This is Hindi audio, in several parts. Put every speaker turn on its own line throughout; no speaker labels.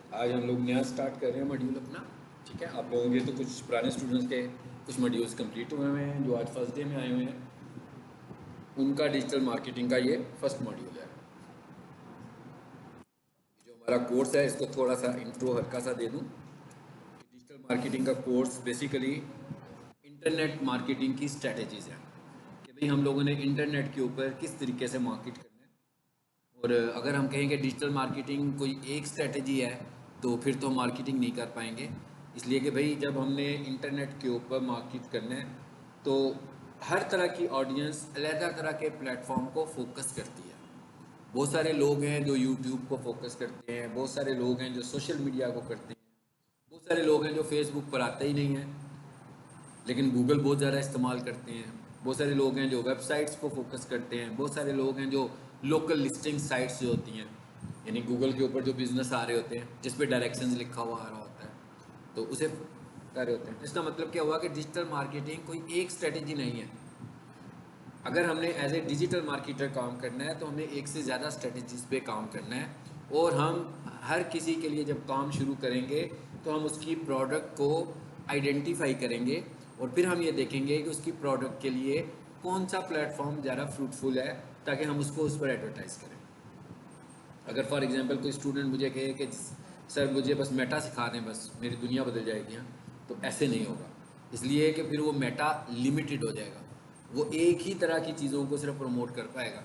आज हम लोग नया स्टार्ट कर रहे हैं मॉड्यूल अपना। ठीक है, आप लोगों के तो कुछ पुराने स्टूडेंट्स के कुछ मॉड्यूल्स कंप्लीट हुए हुए हैं जो आज फर्स्ट डे में आए हुए हैं। उनका डिजिटल मार्केटिंग का ये फर्स्ट मॉड्यूल है। जो हमारा कोर्स है इसको थोड़ा सा इंट्रो हल्का सा दे दूँ। डिजिटल मार्केटिंग का कोर्स बेसिकली इंटरनेट मार्केटिंग की स्ट्रेटजीज़ है कि भाई हम लोगों ने इंटरनेट के ऊपर किस तरीके से मार्केट करना है। और अगर हम कहें कि डिजिटल मार्केटिंग कोई एक स्ट्रेटजी है तो फिर तो मार्केटिंग नहीं कर पाएंगे। इसलिए कि भाई जब हमने इंटरनेट के ऊपर मार्केट करना है तो हर तरह की ऑडियंस अलग तरह के प्लेटफॉर्म को फोकस करती है। बहुत सारे लोग हैं जो यूट्यूब को फोकस करते हैं, बहुत सारे लोग हैं जो सोशल मीडिया को करते हैं, बहुत सारे लोग हैं जो फेसबुक पर आते ही नहीं हैं लेकिन गूगल बहुत ज़्यादा इस्तेमाल करते हैं, बहुत सारे लोग हैं जो वेबसाइट्स को फोकस करते हैं, बहुत सारे लोग हैं जो लोकल लिस्टिंग साइट्स जो होती हैं यानी गूगल के ऊपर जो बिज़नेस आ रहे होते हैं जिस पे डायरेक्शंस लिखा हुआ आ रहा होता है तो उसे कर रहे होते हैं। इसका मतलब क्या हुआ कि डिजिटल मार्केटिंग कोई एक स्ट्रेटेजी नहीं है। अगर हमने एज ए डिजिटल मार्केटर काम करना है तो हमें एक से ज़्यादा स्ट्रेटजीज पे काम करना है। और हम हर किसी के लिए जब काम शुरू करेंगे तो हम उसकी प्रोडक्ट को आइडेंटिफाई करेंगे और फिर हम ये देखेंगे कि उसकी प्रोडक्ट के लिए कौन सा प्लेटफॉर्म ज़्यादा फ्रूटफुल है ताकि हम उसको उस पर एडवर्टाइज़ करें। अगर फॉर एग्जांपल कोई स्टूडेंट मुझे कहे कि सर मुझे बस मेटा सिखा दें बस मेरी दुनिया बदल जाएगी, हाँ, तो ऐसे नहीं होगा। इसलिए कि फिर वो मेटा लिमिटेड हो जाएगा। वो एक ही तरह की चीज़ों को सिर्फ प्रमोट कर पाएगा,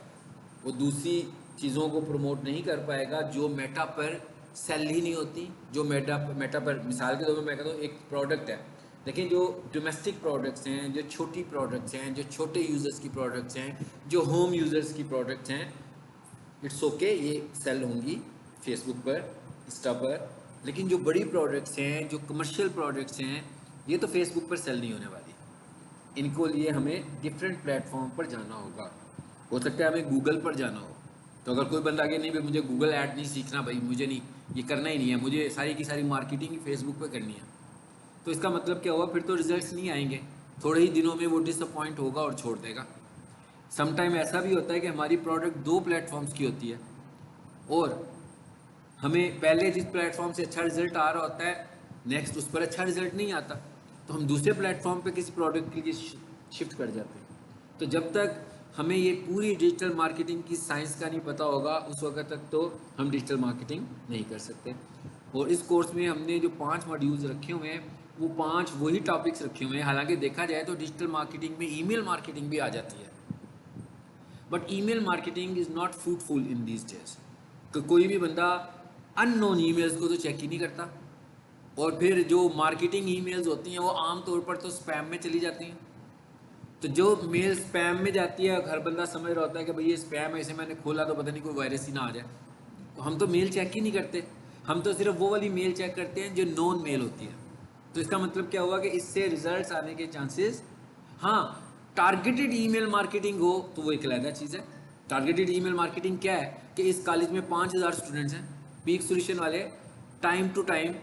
वो दूसरी चीज़ों को प्रमोट नहीं कर पाएगा जो मेटा पर सेल ही नहीं होती। जो मेटा मेटा पर मिसाल के तौर पर मैं कहता हूँ एक प्रोडक्ट है, लेकिन जो डोमेस्टिक प्रोडक्ट्स हैं, जो छोटी प्रोडक्ट्स हैं, जो छोटे यूज़र्स की प्रोडक्ट्स हैं, जो होम यूज़र्स की प्रोडक्ट्स हैं, इट्स ओके ये सेल होंगी फेसबुक पर, इंस्टा पर। लेकिन जो बड़ी प्रोडक्ट्स हैं, जो कमर्शियल प्रोडक्ट्स हैं, ये तो फेसबुक पर सेल नहीं होने वाली। इनको लिए हमें डिफरेंट प्लेटफॉर्म पर जाना होगा। हो सकता है हमें गूगल पर जाना हो। तो अगर कोई बंदा आगे नहीं भाई मुझे गूगल ऐड नहीं सीखना, भाई मुझे नहीं ये करना ही नहीं है, मुझे सारी की सारी मार्केटिंग ही फेसबुक पे करनी है, तो इसका मतलब क्या हुआ, फिर तो रिजल्ट्स नहीं आएंगे। थोड़े ही दिनों में वो डिसअपॉइंट होगा और छोड़ देगा। समटाइम ऐसा भी होता है कि हमारी प्रोडक्ट दो प्लेटफॉर्म्स की होती है और हमें पहले जिस प्लेटफॉर्म से अच्छा रिजल्ट आ रहा होता है नेक्स्ट उस पर अच्छा रिजल्ट नहीं आता, तो हम दूसरे प्लेटफॉर्म पे किसी प्रोडक्ट के लिए शिफ्ट कर जाते हैं। तो जब तक हमें ये पूरी डिजिटल मार्केटिंग की साइंस का नहीं पता होगा उस वक्त तक तो हम डिजिटल मार्केटिंग नहीं कर सकते। और इस कोर्स में हमने जो 5 मॉड्यूल्स रखे हुए हैं वो 5 वही टॉपिक्स रखे हुए हैं। हालांकि देखा जाए तो डिजिटल मार्केटिंग में ईमेल मार्केटिंग भी आ जाती है, but email marketing is not fruitful in these days. तो कोई भी बंदा अननोन ईमेल्स को तो चेक ही नहीं करता। और फिर जो मार्केटिंग ईमेल्स होती हैं वो आमतौर पर तो स्पैम में चली जाती हैं। तो जो मेल स्पैम में जाती है हर बंदा समझ रहा होता है कि भाई ये स्पैम है, इसे मैंने खोला तो पता नहीं कोई वायरस ही ना आ जाए। तो हम तो मेल चेक ही नहीं करते, हम तो सिर्फ वो वाली मेल चेक करते हैं जो नॉन मेल होती है। तो इसका मतलब क्या हुआ कि इससे रिजल्ट्स आने के चांसेस, हाँ, टारगेटेड ईमेल मार्केटिंग हो तो वो एक अलग चीज़ है। टारगेटेड ईमेल मार्केटिंग क्या है कि इस कॉलेज में 5,000 स्टूडेंट्स हैं, पीक सोल्यूशन वाले टाइम टू टाइम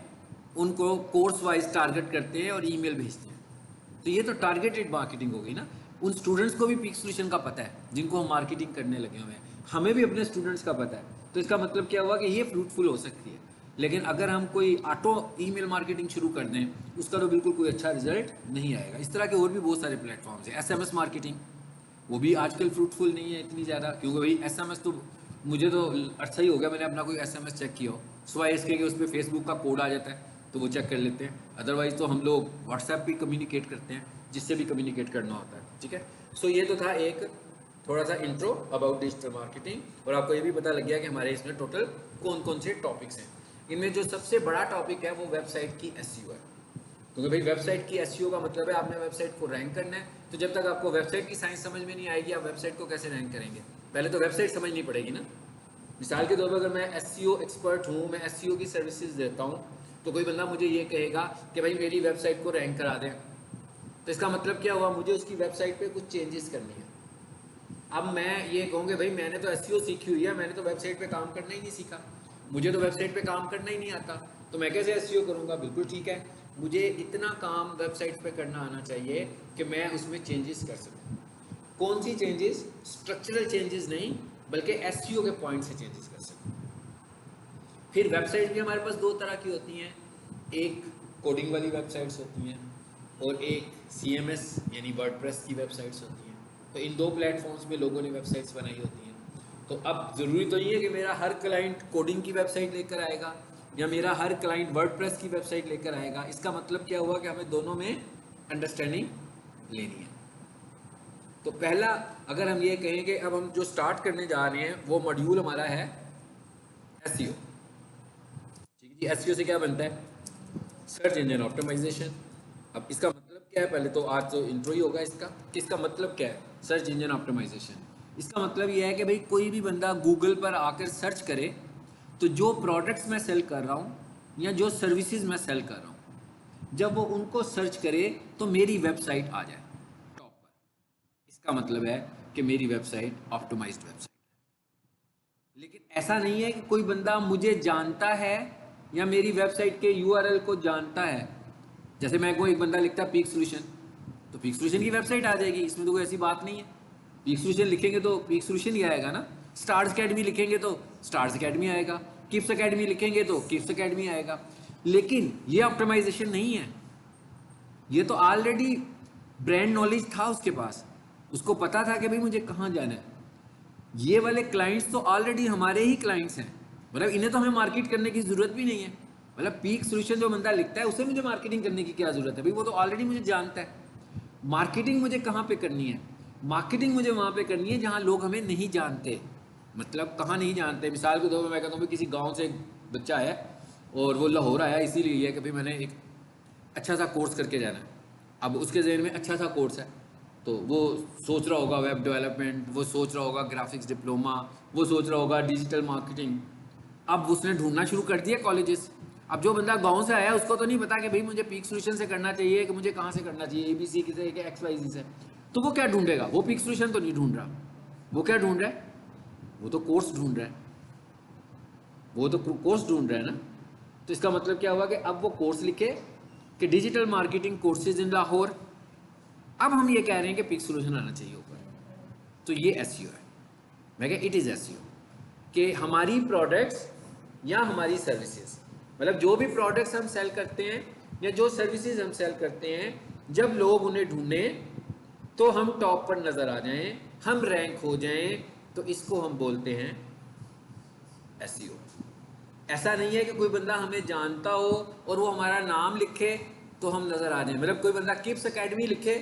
उनको कोर्स वाइज टारगेट करते हैं और ईमेल भेजते हैं। तो ये तो टारगेटेड मार्केटिंग हो गई ना। उन स्टूडेंट्स को भी पीक सोल्यूशन का पता है जिनको हम मार्केटिंग करने लगे हुए हैं, हमें भी अपने स्टूडेंट्स का पता है। तो इसका मतलब क्या हुआ कि ये फ्रूटफुल हो सकती है। लेकिन अगर हम कोई ऑटो ईमेल मार्केटिंग शुरू कर दें उसका तो बिल्कुल कोई अच्छा रिजल्ट नहीं आएगा। इस तरह के और भी बहुत सारे प्लेटफॉर्म्स हैं। एसएमएस मार्केटिंग वो भी आजकल फ्रूटफुल नहीं है इतनी ज़्यादा, क्योंकि भाई एसएमएस तो मुझे तो अच्छा ही हो गया मैंने अपना कोई एसएमएस चेक किया हो सिवाय इसके कि उस पर फेसबुक का कोड आ जाता है तो वो चेक कर लेते हैं। अदरवाइज तो हम लोग व्हाट्सएप भी कम्युनिकेट करते हैं जिससे भी कम्युनिकेट करना होता है। ठीक है, सो ये तो था एक थोड़ा सा इंट्रो अबाउट डिजिटल मार्केटिंग। और आपको ये भी पता लग गया कि हमारे इसमें टोटल कौन कौन से टॉपिक्स हैं। इनमें जो सबसे बड़ा टॉपिक है वो वेबसाइट की एसईओ है, क्योंकि भाई वेबसाइट की एसईओ का मतलब है आपने वेबसाइट को रैंक करना है। तो जब तक आपको वेबसाइट की साइंस समझ में नहीं आएगी आप वेबसाइट को कैसे रैंक करेंगे। पहले तो वेबसाइट समझनी पड़ेगी ना। मिसाल के तौर पर अगर मैं एसईओ एक्सपर्ट हूँ, मैं एसईओ की सर्विसेज देता हूँ, तो कोई बंदा मुझे ये कहेगा कि भाई मेरी वेबसाइट को रैंक करा दें, तो इसका मतलब क्या हुआ, मुझे उसकी वेबसाइट पे कुछ चेंजेस करनी है। अब मैं ये कहूँगे भाई मैंने तो एसईओ सीखी हुई है, मैंने तो वेबसाइट पे काम करना ही नहीं सीखा, मुझे तो वेबसाइट पे काम करना ही नहीं आता, तो मैं कैसे एसईओ करूँगा। बिल्कुल ठीक है, मुझे इतना काम वेबसाइट पे करना आना चाहिए कि मैं उसमें चेंजेस कर सकूँ। कौन सी चेंजेस, स्ट्रक्चरल चेंजेस नहीं बल्कि एसईओ के पॉइंट से चेंजेस कर सकूँ। फिर वेबसाइट भी हमारे पास दो तरह की होती हैं, एक कोडिंग वाली वेबसाइट्स होती हैं और एक CMS यानी वर्डप्रेस की वेबसाइट्स होती हैं। तो इन दो प्लेटफॉर्म्स में लोगों ने वेबसाइट्स बनाई होती हैं। तो अब ज़रूरी तो नहीं है कि मेरा हर क्लाइंट कोडिंग की वेबसाइट लेकर आएगा या मेरा हर क्लाइंट वर्डप्रेस की वेबसाइट लेकर आएगा। इसका मतलब क्या हुआ कि हमें दोनों में अंडरस्टैंडिंग लेनी है। तो पहला, अगर हम ये कहें कि अब हम जो स्टार्ट करने जा रहे हैं वो मॉड्यूल हमारा है एसईओ। ठीक है जी, एसईओ से क्या बनता है? Search engine optimisation. अब इसका मतलब क्या है? पहले तो आज तो इंट्रो ही होगा इसका कि इसका मतलब क्या है सर्च इंजन ऑप्टिमाइजेशन। इसका मतलब ये है कि भाई कोई भी बंदा गूगल पर आकर सर्च करे तो जो प्रोडक्ट्स मैं सेल कर रहा हूँ या जो सर्विसेज मैं सेल कर रहा हूँ, जब वो उनको सर्च करे तो मेरी वेबसाइट आ जाए टॉप पर। इसका मतलब है कि मेरी वेबसाइट ऑप्टिमाइज्ड वेबसाइट। लेकिन ऐसा नहीं है कि कोई बंदा मुझे जानता है या मेरी वेबसाइट के यूआरएल को जानता है। जैसे मैं को एक बंदा लिखता है पीक सोल्यूशन, तो पीक सोल्यूशन की वेबसाइट आ जाएगी, इसमें तो कोई ऐसी बात नहीं है। पीक सोल्यूशन लिखेंगे तो पीक सोल्यूशन ही आएगा ना। स्टार्स अकेडमी लिखेंगे तो स्टार्स अकेडमी आएगा, किप्स अकेडमी लिखेंगे तो किप्स अकेडमी आएगा। लेकिन ये ऑप्टिमाइजेशन नहीं है, ये तो ऑलरेडी ब्रांड नॉलेज था उसके पास, उसको पता था कि भाई मुझे कहाँ जाना है। ये वाले क्लाइंट्स तो ऑलरेडी हमारे ही क्लाइंट्स हैं, मतलब इन्हें तो हमें मार्केट करने की ज़रूरत भी नहीं है। मतलब पीक सोल्यूशन जो बंदा लिखता है उसे मुझे मार्केटिंग करने की क्या ज़रूरत है भाई, वो तो ऑलरेडी मुझे जानता है। मार्केटिंग मुझे कहाँ पे करनी है? मार्केटिंग मुझे वहाँ पे करनी है जहाँ लोग हमें नहीं जानते। मतलब कहाँ नहीं जानते, मिसाल के तौर पर मैं कहता हूँ किसी गाँव से एक बच्चा है और वो लाहौर आया इसीलिए कि भाई मैंने एक अच्छा सा कोर्स करके जाना है। अब उसके जहन में अच्छा सा कोर्स है तो वो सोच रहा होगा वेब डेवलपमेंट, वो सोच रहा होगा ग्राफिक्स डिप्लोमा, वो सोच रहा होगा डिजिटल मार्केटिंग। अब उसने ढूंढना शुरू कर दिया कॉलेजेस। अब जो बंदा गांव से आया उसको तो नहीं पता कि भाई मुझे पीक सोल्यूशन से करना चाहिए कि मुझे कहाँ से करना चाहिए, ABC की से कि XYZ से। तो वो क्या ढूंढेगा? वो पीक सोल्यूशन तो नहीं ढूंढ रहा, वो क्या ढूंढ रहा है? वो तो कोर्स ढूंढ रहा है, वो तो कोर्स ढूंढ रहा है ना। तो इसका मतलब क्या हुआ कि अब वो कोर्स लिखे कि digital marketing courses in Lahore. अब हम ये कह रहे हैं कि पिक सोल्यूशन आना चाहिए ऊपर। तो ये एसईओ है। मैं कह इट इज़ एसईओ कि हमारी प्रोडक्ट्स या हमारी सर्विसेज, मतलब जो भी प्रोडक्ट्स हम सेल करते हैं या जो सर्विसेज हम सेल करते हैं, जब लोग उन्हें ढूंढें तो हम टॉप पर नज़र आ जाएं, हम रैंक हो जाएं, तो इसको हम बोलते हैं एसईओ। ऐसा नहीं है कि कोई बंदा हमें जानता हो और वो हमारा नाम लिखे तो हम नज़र आ जाएं। मतलब कोई बंदा किप्स अकेडमी लिखे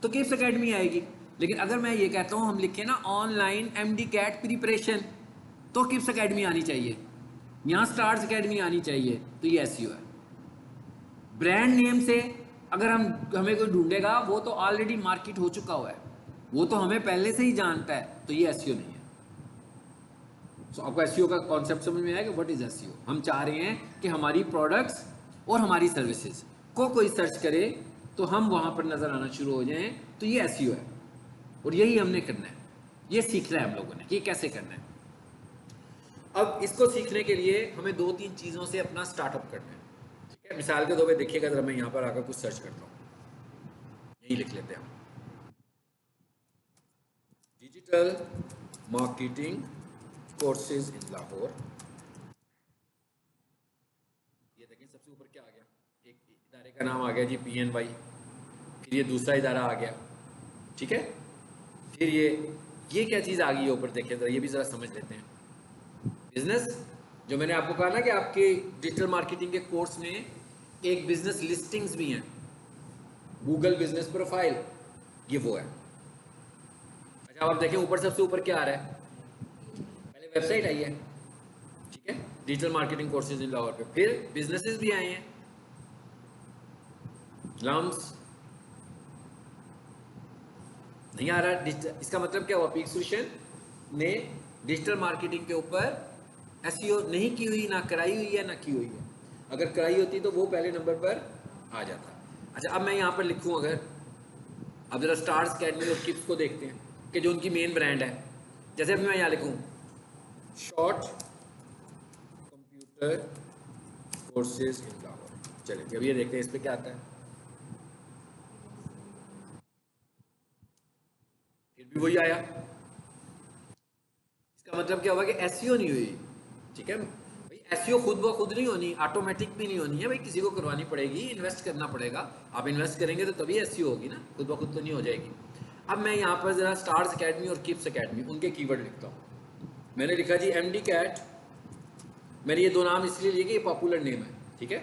तो किप्स अकेडमी आएगी। लेकिन अगर मैं ये कहता हूँ हम लिखे ना ऑनलाइन MD कैट प्रिपरेशन, तो किप्स अकेडमी आनी चाहिए, यहाँ स्टार्स अकेडमी आनी चाहिए। तो ये एसईओ है। ब्रांड नेम से अगर हम हमें कोई ढूंढेगा वो तो ऑलरेडी मार्केट हो चुका हुआ है, वो तो हमें पहले से ही जानता है, तो ये एसईओ नहीं है। सो आपको एसईओ का कॉन्सेप्ट समझ में आया कि व्हाट इज एसईओ। हम चाह रहे हैं कि हमारी प्रोडक्ट्स और हमारी सर्विसेज को कोई सर्च करे तो हम वहां पर नजर आना शुरू हो जाएं, तो ये एसईओ है। और यही हमने करना है, ये सीखना है हम लोगों ने कि कैसे करना है। अब इसको सीखने के लिए हमें दो तीन चीज़ों से अपना स्टार्टअप करना है। ठीक है, मिसाल के तौर पे देखिएगा, जरा मैं यहाँ पर आकर कुछ सर्च करता हूँ, यही लिख लेते हैं हम, digital marketing courses in Lahore. ये देखें सबसे ऊपर क्या आ गया, एक इदारे का नाम आ गया जी PNY, फिर ये दूसरा इदारा आ गया। ठीक है, फिर ये क्या चीज़ आ गई है ऊपर, देखिए ज़रा ये भी ज़रा समझ लेते हैं। बिजनेस, जो मैंने आपको कहा ना कि आपके डिजिटल मार्केटिंग के कोर्स में एक बिजनेस लिस्टिंग्स भी हैं, गूगल बिजनेस प्रोफाइल, ये वो है। अच्छा आप देखें ऊपर सबसे ऊपर क्या आ रहा है, पहले वेबसाइट आई है, ठीक है, digital marketing courses in Lahore पे, फिर बिजनेसेस भी आए हैं, लम्स नहीं आ रहा। इसका मतलब क्या हुआ, पीक सोल्यूशन ने डिजिटल मार्केटिंग के ऊपर एसईओ नहीं की हुई, ना कराई हुई है ना की हुई है। अगर कराई होती तो वो पहले नंबर पर आ जाता। अच्छा अब मैं यहाँ पर लिखूँ अगर, अब जरा स्टार्स अकेडमी और किप्स को देखते हैं कि जो उनकी मेन ब्रांड है। जैसे अभी मैं यहाँ लिखूँ short computer courses in Lahore, चलिए अब ये देखते हैं इस पर क्या आता है। फिर भी वही आया। इसका मतलब क्या हुआ कि एसईओ नहीं हुई। ठीक है भाई, एसईओ खुद ब खुद नहीं होनी, ऑटोमेटिक भी नहीं होनी है भाई, किसी को करवानी पड़ेगी, इन्वेस्ट करना पड़ेगा। आप इन्वेस्ट करेंगे तो तभी एसईओ होगी ना, खुद ब खुद तो नहीं हो जाएगी। अब मैं यहाँ पर ज़रा स्टार्स अकेडमी और किप्स अकेडमी उनके कीवर्ड लिखता हूँ। मैंने लिखा जी एमडी कैट, मैंने ये दो नाम इसलिए लिए कि ये पॉपुलर नेम है, ठीक है।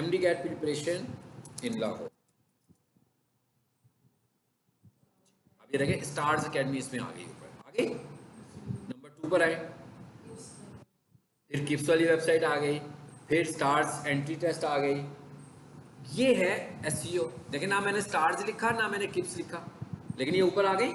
MD cat preparation in Lahore. अब ये देखें स्टार्स अकेडमी इसमें आ गई, ऊपर आ गई, नंबर 2 पर आए। फिर किप्स वाली वेबसाइट आ गई, फिर स्टार्स एंट्री टेस्ट आ गई। ये है एसईओ। देखें ना मैंने स्टार्स लिखा ना मैंने किप्स लिखा, लेकिन ये ऊपर आ गई।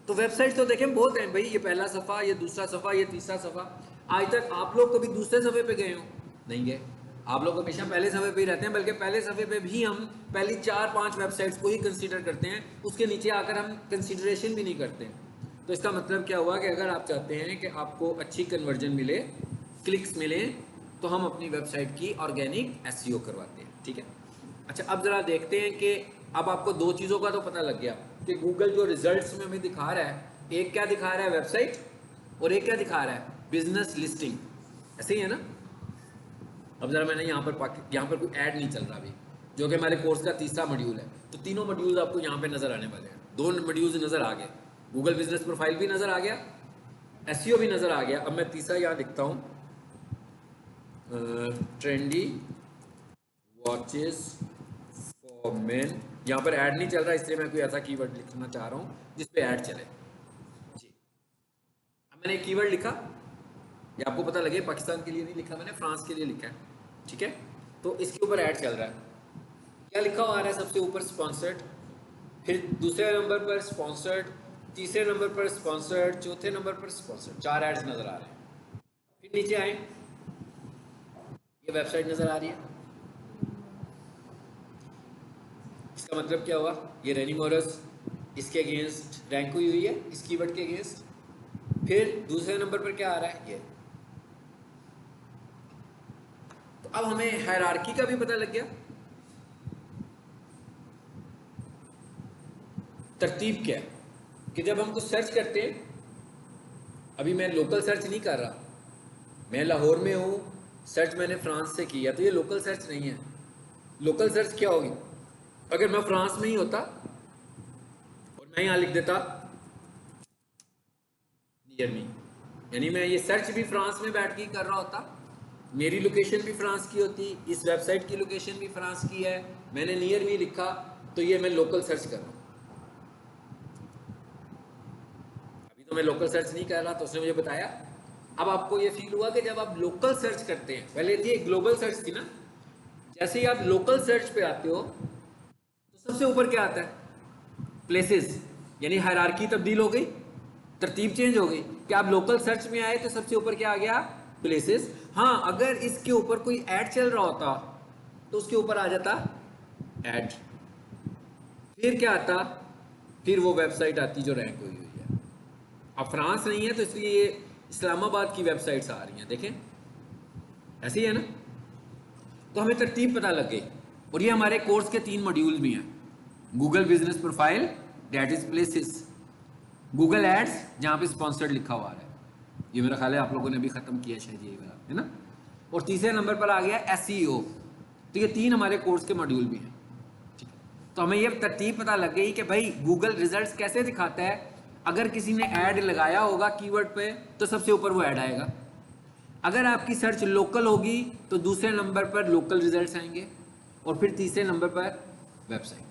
तो वेबसाइट तो देखें बहुत हैं भाई, ये पहला सफ़ा, ये दूसरा सफ़ा, ये तीसरा सफ़ा। आज तक आप लोग कभी दूसरे सफ़े पे गए हो? नहीं गए। आप लोग हमेशा पहले सफ़े पे ही रहते हैं, बल्कि पहले सफ़े पे भी हम पहली 4-5 वेबसाइट्स को ही कंसीडर करते हैं, उसके नीचे आकर हम कंसीडरेशन भी नहीं करते। तो इसका मतलब क्या हुआ कि अगर आप चाहते हैं कि आपको अच्छी कन्वर्जन मिले, क्लिक्स मिले, तो हम अपनी वेबसाइट की ऑर्गेनिक एसईओ करवाते हैं, ठीक है। अच्छा अब ज़रा देखते हैं कि अब आपको दो चीज़ों का तो पता लग गया कि गूगल जो रिजल्ट्स में हमें दिखा रहा है, एक क्या दिखा रहा है वेबसाइट, और एक क्या दिखा रहा है बिजनेस लिस्टिंग, ऐसे ही है ना। अब ज़रा मैंने यहाँ पर कोई ऐड नहीं चल रहा अभी, जो कि हमारे कोर्स का तीसरा मॉड्यूल है। तो तीनों मॉड्यूल्स आपको यहाँ पे नज़र आने वाले हैं। 2 मॉड्यूल्स नज़र आ गए, गूगल बिजनेस प्रोफाइल भी नज़र आ गया, एसईओ भी नज़र आ गया। अब मैं तीसरा यहाँ लिखता हूँ ट्रेंडी वॉचेस फॉर मेन। यहाँ पर ऐड नहीं चल रहा, इसलिए मैं कोई ऐसा कीवर्ड लिखना चाह रहा हूँ जिस पे ऐड चले जी। अब मैंने एक कीवर्ड लिखा, ये आपको पता लगे पाकिस्तान के लिए नहीं लिखा मैंने, फ्रांस के लिए लिखा है, ठीक है। तो इसके ऊपर ऐड चल रहा है, क्या लिखा हुआ आ रहा है सबसे ऊपर स्पॉन्सर्ड, फिर दूसरे नंबर पर स्पॉन्सर्ड, तीसरे नंबर पर स्पॉन्सर्ड, चौथे नंबर पर स्पॉन्सर्ड। 4 एड्स नज़र आ रहे हैं। फिर नीचे आए, ये वेबसाइट नज़र आ रही है। इसका मतलब क्या हुआ, ये रेनी मोरस इसके अगेंस्ट रैंक हुई हुई है, इस कीवर्ड के अगेंस्ट। फिर दूसरे नंबर पर क्या आ रहा है, ये। तो अब हमें हायरार्की का भी पता लग गया, तरतीब क्या है कि जब हम कुछ सर्च करते हैं, अभी मैं लोकल सर्च नहीं कर रहा, मैं लाहौर में हूँ, सर्च मैंने फ्रांस से किया, तो ये लोकल सर्च नहीं है। लोकल सर्च क्या होगी, अगर मैं फ्रांस में ही होता और मैं यहाँ लिख देता नियर मी, यानी मैं ये सर्च भी फ्रांस में बैठ के ही कर रहा होता, मेरी लोकेशन भी फ्रांस की होती, इस वेबसाइट की लोकेशन भी फ्रांस की है, मैंने नियर मी लिखा, तो ये मैं लोकल सर्च कर रहा हूँ। अभी तो मैं लोकल सर्च नहीं कर रहा, तो उसने मुझे बताया। अब आपको ये फील हुआ कि जब आप लोकल सर्च करते हैं, पहले थी एक ग्लोबल सर्च थी ना, जैसे ही आप लोकल सर्च पे आते हो तो सबसे ऊपर क्या आता है, प्लेसेस, यानी हायरार्की तब्दील हो गई, तरतीब चेंज हो गई कि आप लोकल सर्च में आए तो सबसे ऊपर क्या आ गया, प्लेसेस। हाँ, अगर इसके ऊपर कोई ऐड चल रहा होता तो उसके ऊपर आ जाता ऐड, फिर क्या आता, फिर वो वेबसाइट आती जो रैंक हुई हुई है। अब फ्रांस नहीं है तो इसलिए ये इस्लामाबाद की वेबसाइट्स आ रही हैं, देखें ऐसे ही है ना। तो हमें तरतीब पता लग गई, और ये हमारे कोर्स के 3 मॉड्यूल भी हैं। Google business profile, that is places, Google ads जहाँ पे स्पॉन्सर्ड लिखा हुआ है, ये मेरा ख्याल है आप लोगों ने भी खत्म किया शायद ये वाला, है ना। और तीसरे नंबर पर आ गया एसईओ। तो ये 3 हमारे कोर्स के मॉड्यूल भी हैं, ठीक है। तो हमें ये तरतीब पता लग गई कि भाई गूगल रिजल्ट्स कैसे दिखाता है, अगर किसी ने ऐड लगाया होगा कीवर्ड पे तो सबसे ऊपर वो ऐड आएगा। अगर आपकी सर्च लोकल होगी तो दूसरे नंबर पर लोकल रिजल्ट्स आएंगे, और फिर तीसरे नंबर पर वेबसाइट।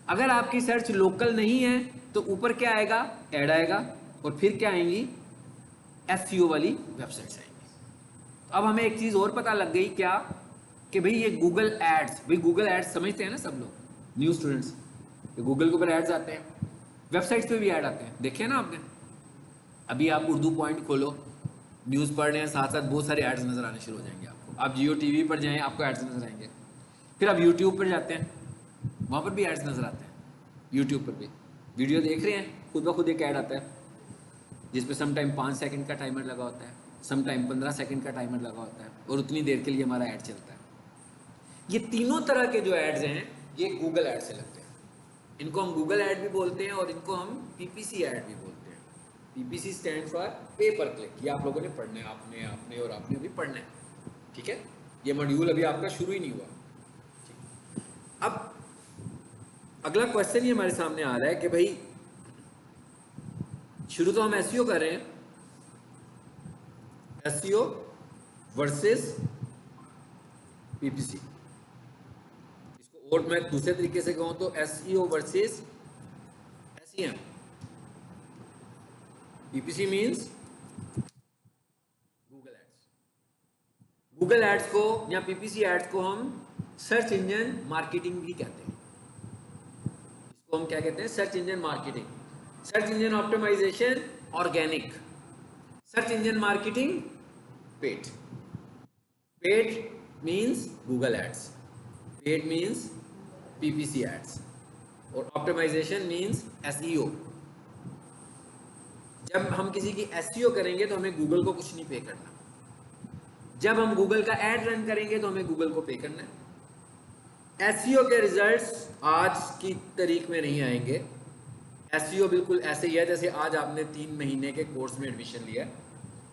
अगर आपकी सर्च लोकल नहीं है तो ऊपर क्या आएगा, ऐड आएगा, और फिर क्या आएंगी, एसईओ वाली वेबसाइट्स आएंगी। अब हमें एक चीज़ और पता लग गई, क्या कि भाई ये गूगल एड्स, भाई गूगल एड्स समझते हैं ना सब लोग, न्यू स्टूडेंट्स, गूगल के ऊपर एड्स आते हैं, वेबसाइट्स पे भी ऐड आते हैं, देखे ना आपने। अभी आप उर्दू पॉइंट खोलो, न्यूज़ पढ़ रहे हैं, साथ साथ बहुत सारे एड्स नज़र आने शुरू हो जाएंगे आपको। आप जियो टीवी पर जाएं, आपको एड्स नज़र आएंगे। फिर आप यूट्यूब पर जाते हैं, वहाँ पर भी एड्स नज़र आते हैं। यूट्यूब पर भी वीडियो देख रहे हैं, खुद ब खुद एक ऐड आता है जिसपे सम टाइम 5 सेकंड का टाइमर लगा होता है, सम टाइम 15 सेकंड का टाइमर लगा होता है, और उतनी देर के लिए हमारा ऐड चलता है। ये तीनों तरह के जो एड्स हैं ये गूगल ऐड से लगते हैं। इनको हम गूगल ऐड भी बोलते हैं और इनको हम पीपीसी ऐड भी बोलते हैं। PPC स्टैंड फॉर पे पर क्लिक। ये आप लोगों ने पढ़ना है, आपने और आपने अभी पढ़ना है, ठीक है। ये मॉड्यूल अभी आपका शुरू ही नहीं हुआ। अब अगला क्वेश्चन ये हमारे सामने आ रहा है कि भाई शुरू तो हम एसईओ कर रहे हैं, एसईओ वर्सेस पीपीसी। इसको और मैं दूसरे तरीके से कहूं तो SEO versus SEM. PPC means Google ads को या पीपीसी एड्स को हम सर्च इंजन मार्केटिंग भी कहते हैं। इसको हम क्या कहते हैं? Search engine marketing, search engine optimisation organic, search engine marketing paid. Paid means Google ads, paid means PPC ads, और ऑप्टिमाइजेशन मींस एसईओ। जब हम किसी की एसईओ करेंगे तो हमें गूगल को कुछ नहीं पे करना। जब हम गूगल का एड रन करेंगे तो हमें गूगल को पे करना है। एसईओ के रिजल्ट्स आज की तारीख में नहीं आएंगे। एसईओ बिल्कुल ऐसे ही है जैसे आज आपने 3 महीने के कोर्स में एडमिशन लिया है,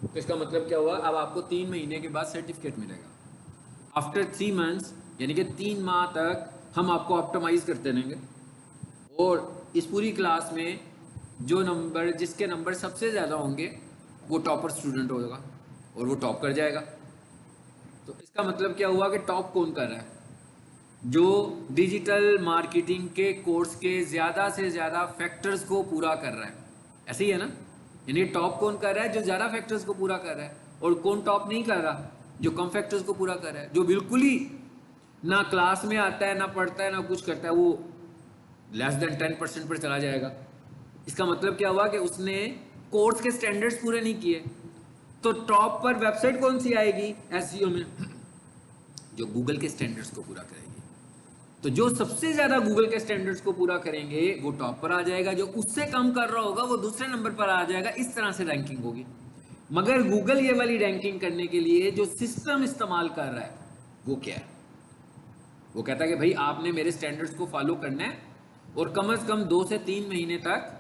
तो इसका मतलब क्या हुआ? अब आपको 3 महीने के बाद सर्टिफिकेट मिलेगा। आफ्टर 3 मंथ्स, यानी कि 3 माह तक हम आपको ऑप्टिमाइज करते रहेंगे, और इस पूरी क्लास में जिसके नंबर सबसे ज़्यादा होंगे वो टॉपर स्टूडेंट होगा और वो टॉप कर जाएगा। तो इसका मतलब क्या हुआ कि टॉप कौन कर रहा है? जो डिजिटल मार्केटिंग के कोर्स के ज़्यादा से ज़्यादा फैक्टर्स को पूरा कर रहा है। ऐसे ही है ना? यानी टॉप कौन कर रहा है? जो ज़्यादा फैक्टर्स को पूरा कर रहा है। और कौन टॉप नहीं कर रहा? जो कम फैक्टर्स को पूरा कर रहा है, जो बिल्कुल ही ना क्लास में आता है, ना पढ़ता है, ना कुछ करता है, वो लेस देन 10% पर चला जाएगा। इसका मतलब क्या हुआ कि उसने कोर्स के स्टैंडर्ड्स पूरे नहीं किए। तो टॉप पर वेबसाइट कौन सी आएगी एसईओ में? जो गूगल के स्टैंडर्ड्स को पूरा करेगी। तो जो सबसे ज्यादा गूगल के स्टैंडर्ड्स को पूरा करेंगे वो टॉप पर आ जाएगा, जो उससे कम कर रहा होगा वो दूसरे नंबर पर आ जाएगा। इस तरह से रैंकिंग होगी। मगर गूगल ये वाली रैंकिंग करने के लिए जो सिस्टम इस्तेमाल कर रहा है वो क्या है? वो कहता है कि भाई आपने मेरे स्टैंडर्ड्स को फॉलो करना है और कम से कम 2 से 3 महीने तक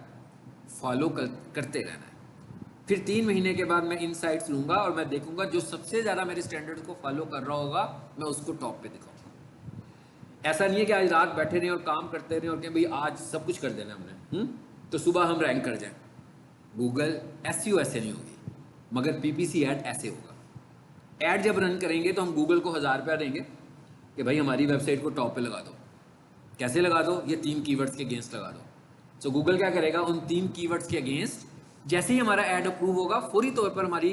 फॉलो करते रहना है। फिर 3 महीने के बाद मैं इनसाइट्स लूंगा और मैं देखूंगा जो सबसे ज़्यादा मेरे स्टैंडर्ड्स को फॉलो कर रहा होगा मैं उसको टॉप पे दिखाऊंगा। ऐसा नहीं है कि आज रात बैठे रहें और काम करते रहें और कहें भाई आज सब कुछ कर देना हमने, तो सुबह हम रैंक कर जाएं। गूगल एसईओ ऐसे नहीं होगी, मगर पीपीसी ऐड ऐसे होगा। ऐड जब रन करेंगे तो हम गूगल को 1000 रुपया देंगे कि भाई हमारी वेबसाइट को टॉप पे लगा दो। कैसे लगा दो? ये 3 कीवर्ड्स के अगेंस्ट लगा दो। तो गूगल क्या करेगा? उन 3 कीवर्ड्स के अगेंस्ट जैसे ही हमारा ऐड अप्रूव होगा फौरी तौर पर हमारी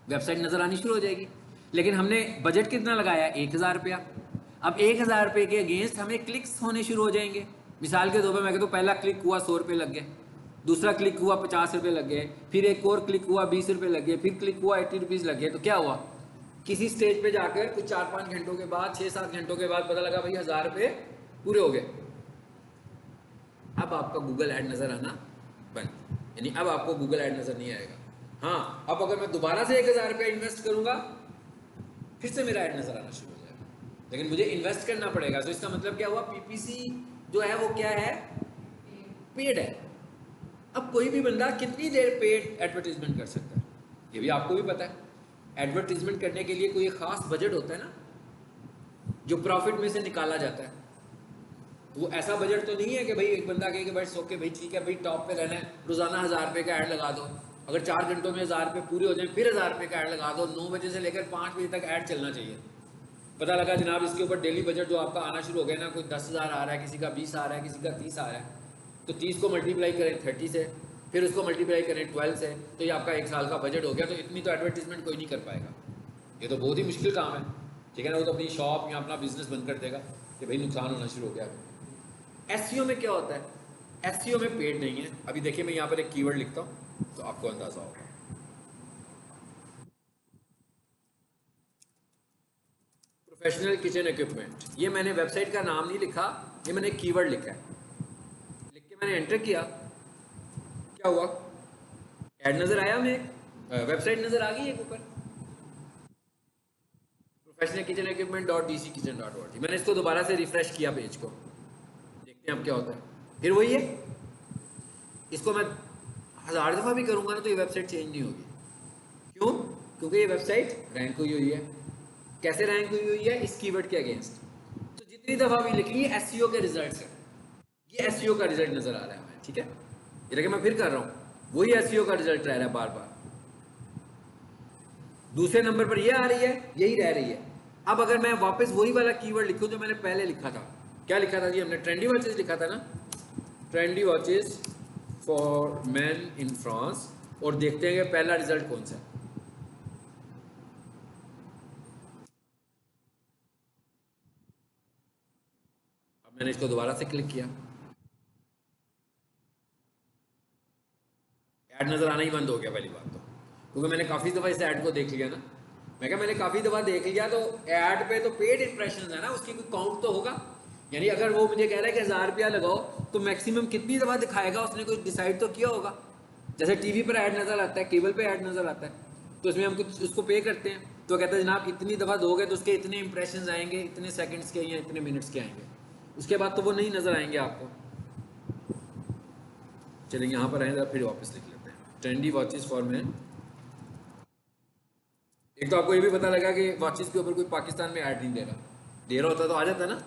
वेबसाइट नजर आनी शुरू हो जाएगी। लेकिन हमने बजट कितना लगाया? 1000 रुपया। अब 1000 रुपये के अगेंस्ट हमें क्लिक्स होने शुरू हो जाएंगे। मिसाल के तौर पर मैं कहता हूँ पहला क्लिक हुआ 100 रुपये लग गए, दूसरा क्लिक हुआ 50 रुपये लग गए, फिर एक और क्लिक हुआ 20 रुपये लग गए, फिर क्लिक हुआ 80 रुपीज़ लग गए। तो क्या हुआ? किसी स्टेज पे जाकर कुछ 4-5 घंटों के बाद, 6-7 घंटों के बाद पता लगा भाई 1000 रुपये पूरे हो गए। अब आपका गूगल ऐड नजर आना बंद, यानी अब आपको गूगल ऐड नजर नहीं आएगा। हाँ, अब अगर मैं दोबारा से 1000 रुपया इन्वेस्ट करूंगा फिर से मेरा ऐड नजर आना शुरू हो जाएगा, लेकिन मुझे इन्वेस्ट करना पड़ेगा। तो इसका मतलब क्या हुआ? पीपीसी जो है वो क्या है? पेड है। अब कोई भी बंदा कितनी देर पेड एडवर्टीजमेंट कर सकता है ये भी आपको भी पता है। एडवर्टीजमेंट करने के लिए कोई एक खास बजट होता है ना, जो प्रॉफिट में से निकाला जाता है। तो वो ऐसा बजट तो नहीं है कि भाई एक बंदा कहे कि भाई ओके भाई ठीक है भाई टॉप पे रहना है, रोजाना 1000 रुपये का ऐड लगा दो। अगर 4 घंटों में 1000 रुपये पूरे हो जाए फिर 1000 रुपये का ऐड लगा दो। 9 बजे से लेकर 5 बजे तक ऐड चलना चाहिए। पता लगा जनाब इसके ऊपर डेली बजट जो आपका आना शुरू हो गया ना, कोई 10,000 आ रहा है, किसी का 20 आ रहा है, किसी का 30 आ रहा है, तो 30 को मल्टीप्लाई करें 30 से, फिर उसको मल्टीप्लाई करें 12 से, तो ये आपका 1 साल का बजट हो गया। तो इतनी तो एडवर्टीजमेंट कोई नहीं कर पाएगा। ये तो बहुत ही मुश्किल काम है, ठीक है ना। वो तो अपनी शॉप या अपना बिजनेस बंद कर देगा कि भाई नुकसान होना शुरू हो गया। एसईओ में क्या होता है? एसईओ में पेड नहीं है। अभी देखिए मैं यहाँ पर एक कीवर्ड लिखता हूँ तो आपको अंदाजा होगा। प्रोफेशनल किचन इक्विपमेंट, ये मैंने वेबसाइट का नाम नहीं लिखा, ये मैंने कीवर्ड लिखा है। लिख के मैंने एंटर किया, क्या हुआ? ऐड नजर आया, हमें वेबसाइट नजर आ गई एक ऊपर, प्रोफेशनल किचन इक्विपमेंट .dckitchen.org। मैंने इसको दोबारा से रिफ्रेश किया पेज को, देखते हैं अब क्या होता है। फिर वही है, इसको मैं 1000 दफ़ा भी करूँगा ना तो ये वेबसाइट चेंज नहीं होगी। क्यों? क्योंकि ये वेबसाइट रैंक हुई हुई है। कैसे रैंक हुई हुई है? इस कीवर्ड के अगेंस्ट। तो जितनी दफ़ा भी लिखी, ये एसईओ के रिजल्ट्स है, ये एसईओ का रिजल्ट नज़र आ रहा है हमें, ठीक है। ये देखिए मैं फिर कर रहा हूँ, वही एसईओ का रिजल्ट रह रहा है बार बार। दूसरे नंबर पर ये आ रही है, यही रह रही है। अब अगर मैं वापस वही वाला कीवर्ड लिखूं जो मैंने पहले लिखा था, क्या लिखा था जी हमने? ट्रेंडी वॉचेस लिखा था ना, trendy watches for man in France, और देखते हैं कि पहला रिजल्ट कौन सा है। अब मैंने इसको दोबारा से क्लिक किया, ऐड नज़र आना ही बंद हो गया पहली बात तो, क्योंकि मैंने काफ़ी दफ़ा इस ऐड को देख लिया ना। मैं क्या, मैंने काफ़ी दफ़ा देख लिया तो ऐड पे तो पेड इंप्रेशन है ना, उसकी कोई काउंट तो होगा। यानी अगर वो मुझे कह रहा है कि 1000 रुपया लगाओ तो मैक्सिमम कितनी दफ़ा दिखाएगा, उसने कुछ डिसाइड तो किया होगा। जैसे टीवी पर ऐड नज़र आता है, केबल पे ऐड नज़र आता है, तो इसमें हम कुछ उसको पे करते हैं, तो कहते हैं जनाब इतनी दफ़ा दोगे तो उसके इतने इंप्रेशन आएंगे, इतने सेकंड्स के या इतने मिनट्स के आएंगे, उसके बाद तो वो नहीं नज़र आएंगे आपको। चलेंगे यहाँ पर आए, फिर वापस लिख लेते हैं ट्रेंडी वॉचेस फॉर मैन। एक तो आपको ये भी पता लगा कि वॉचेस के ऊपर कोई पाकिस्तान में ऐड नहीं दे रहा, दे रहा होता तो आ जाता ना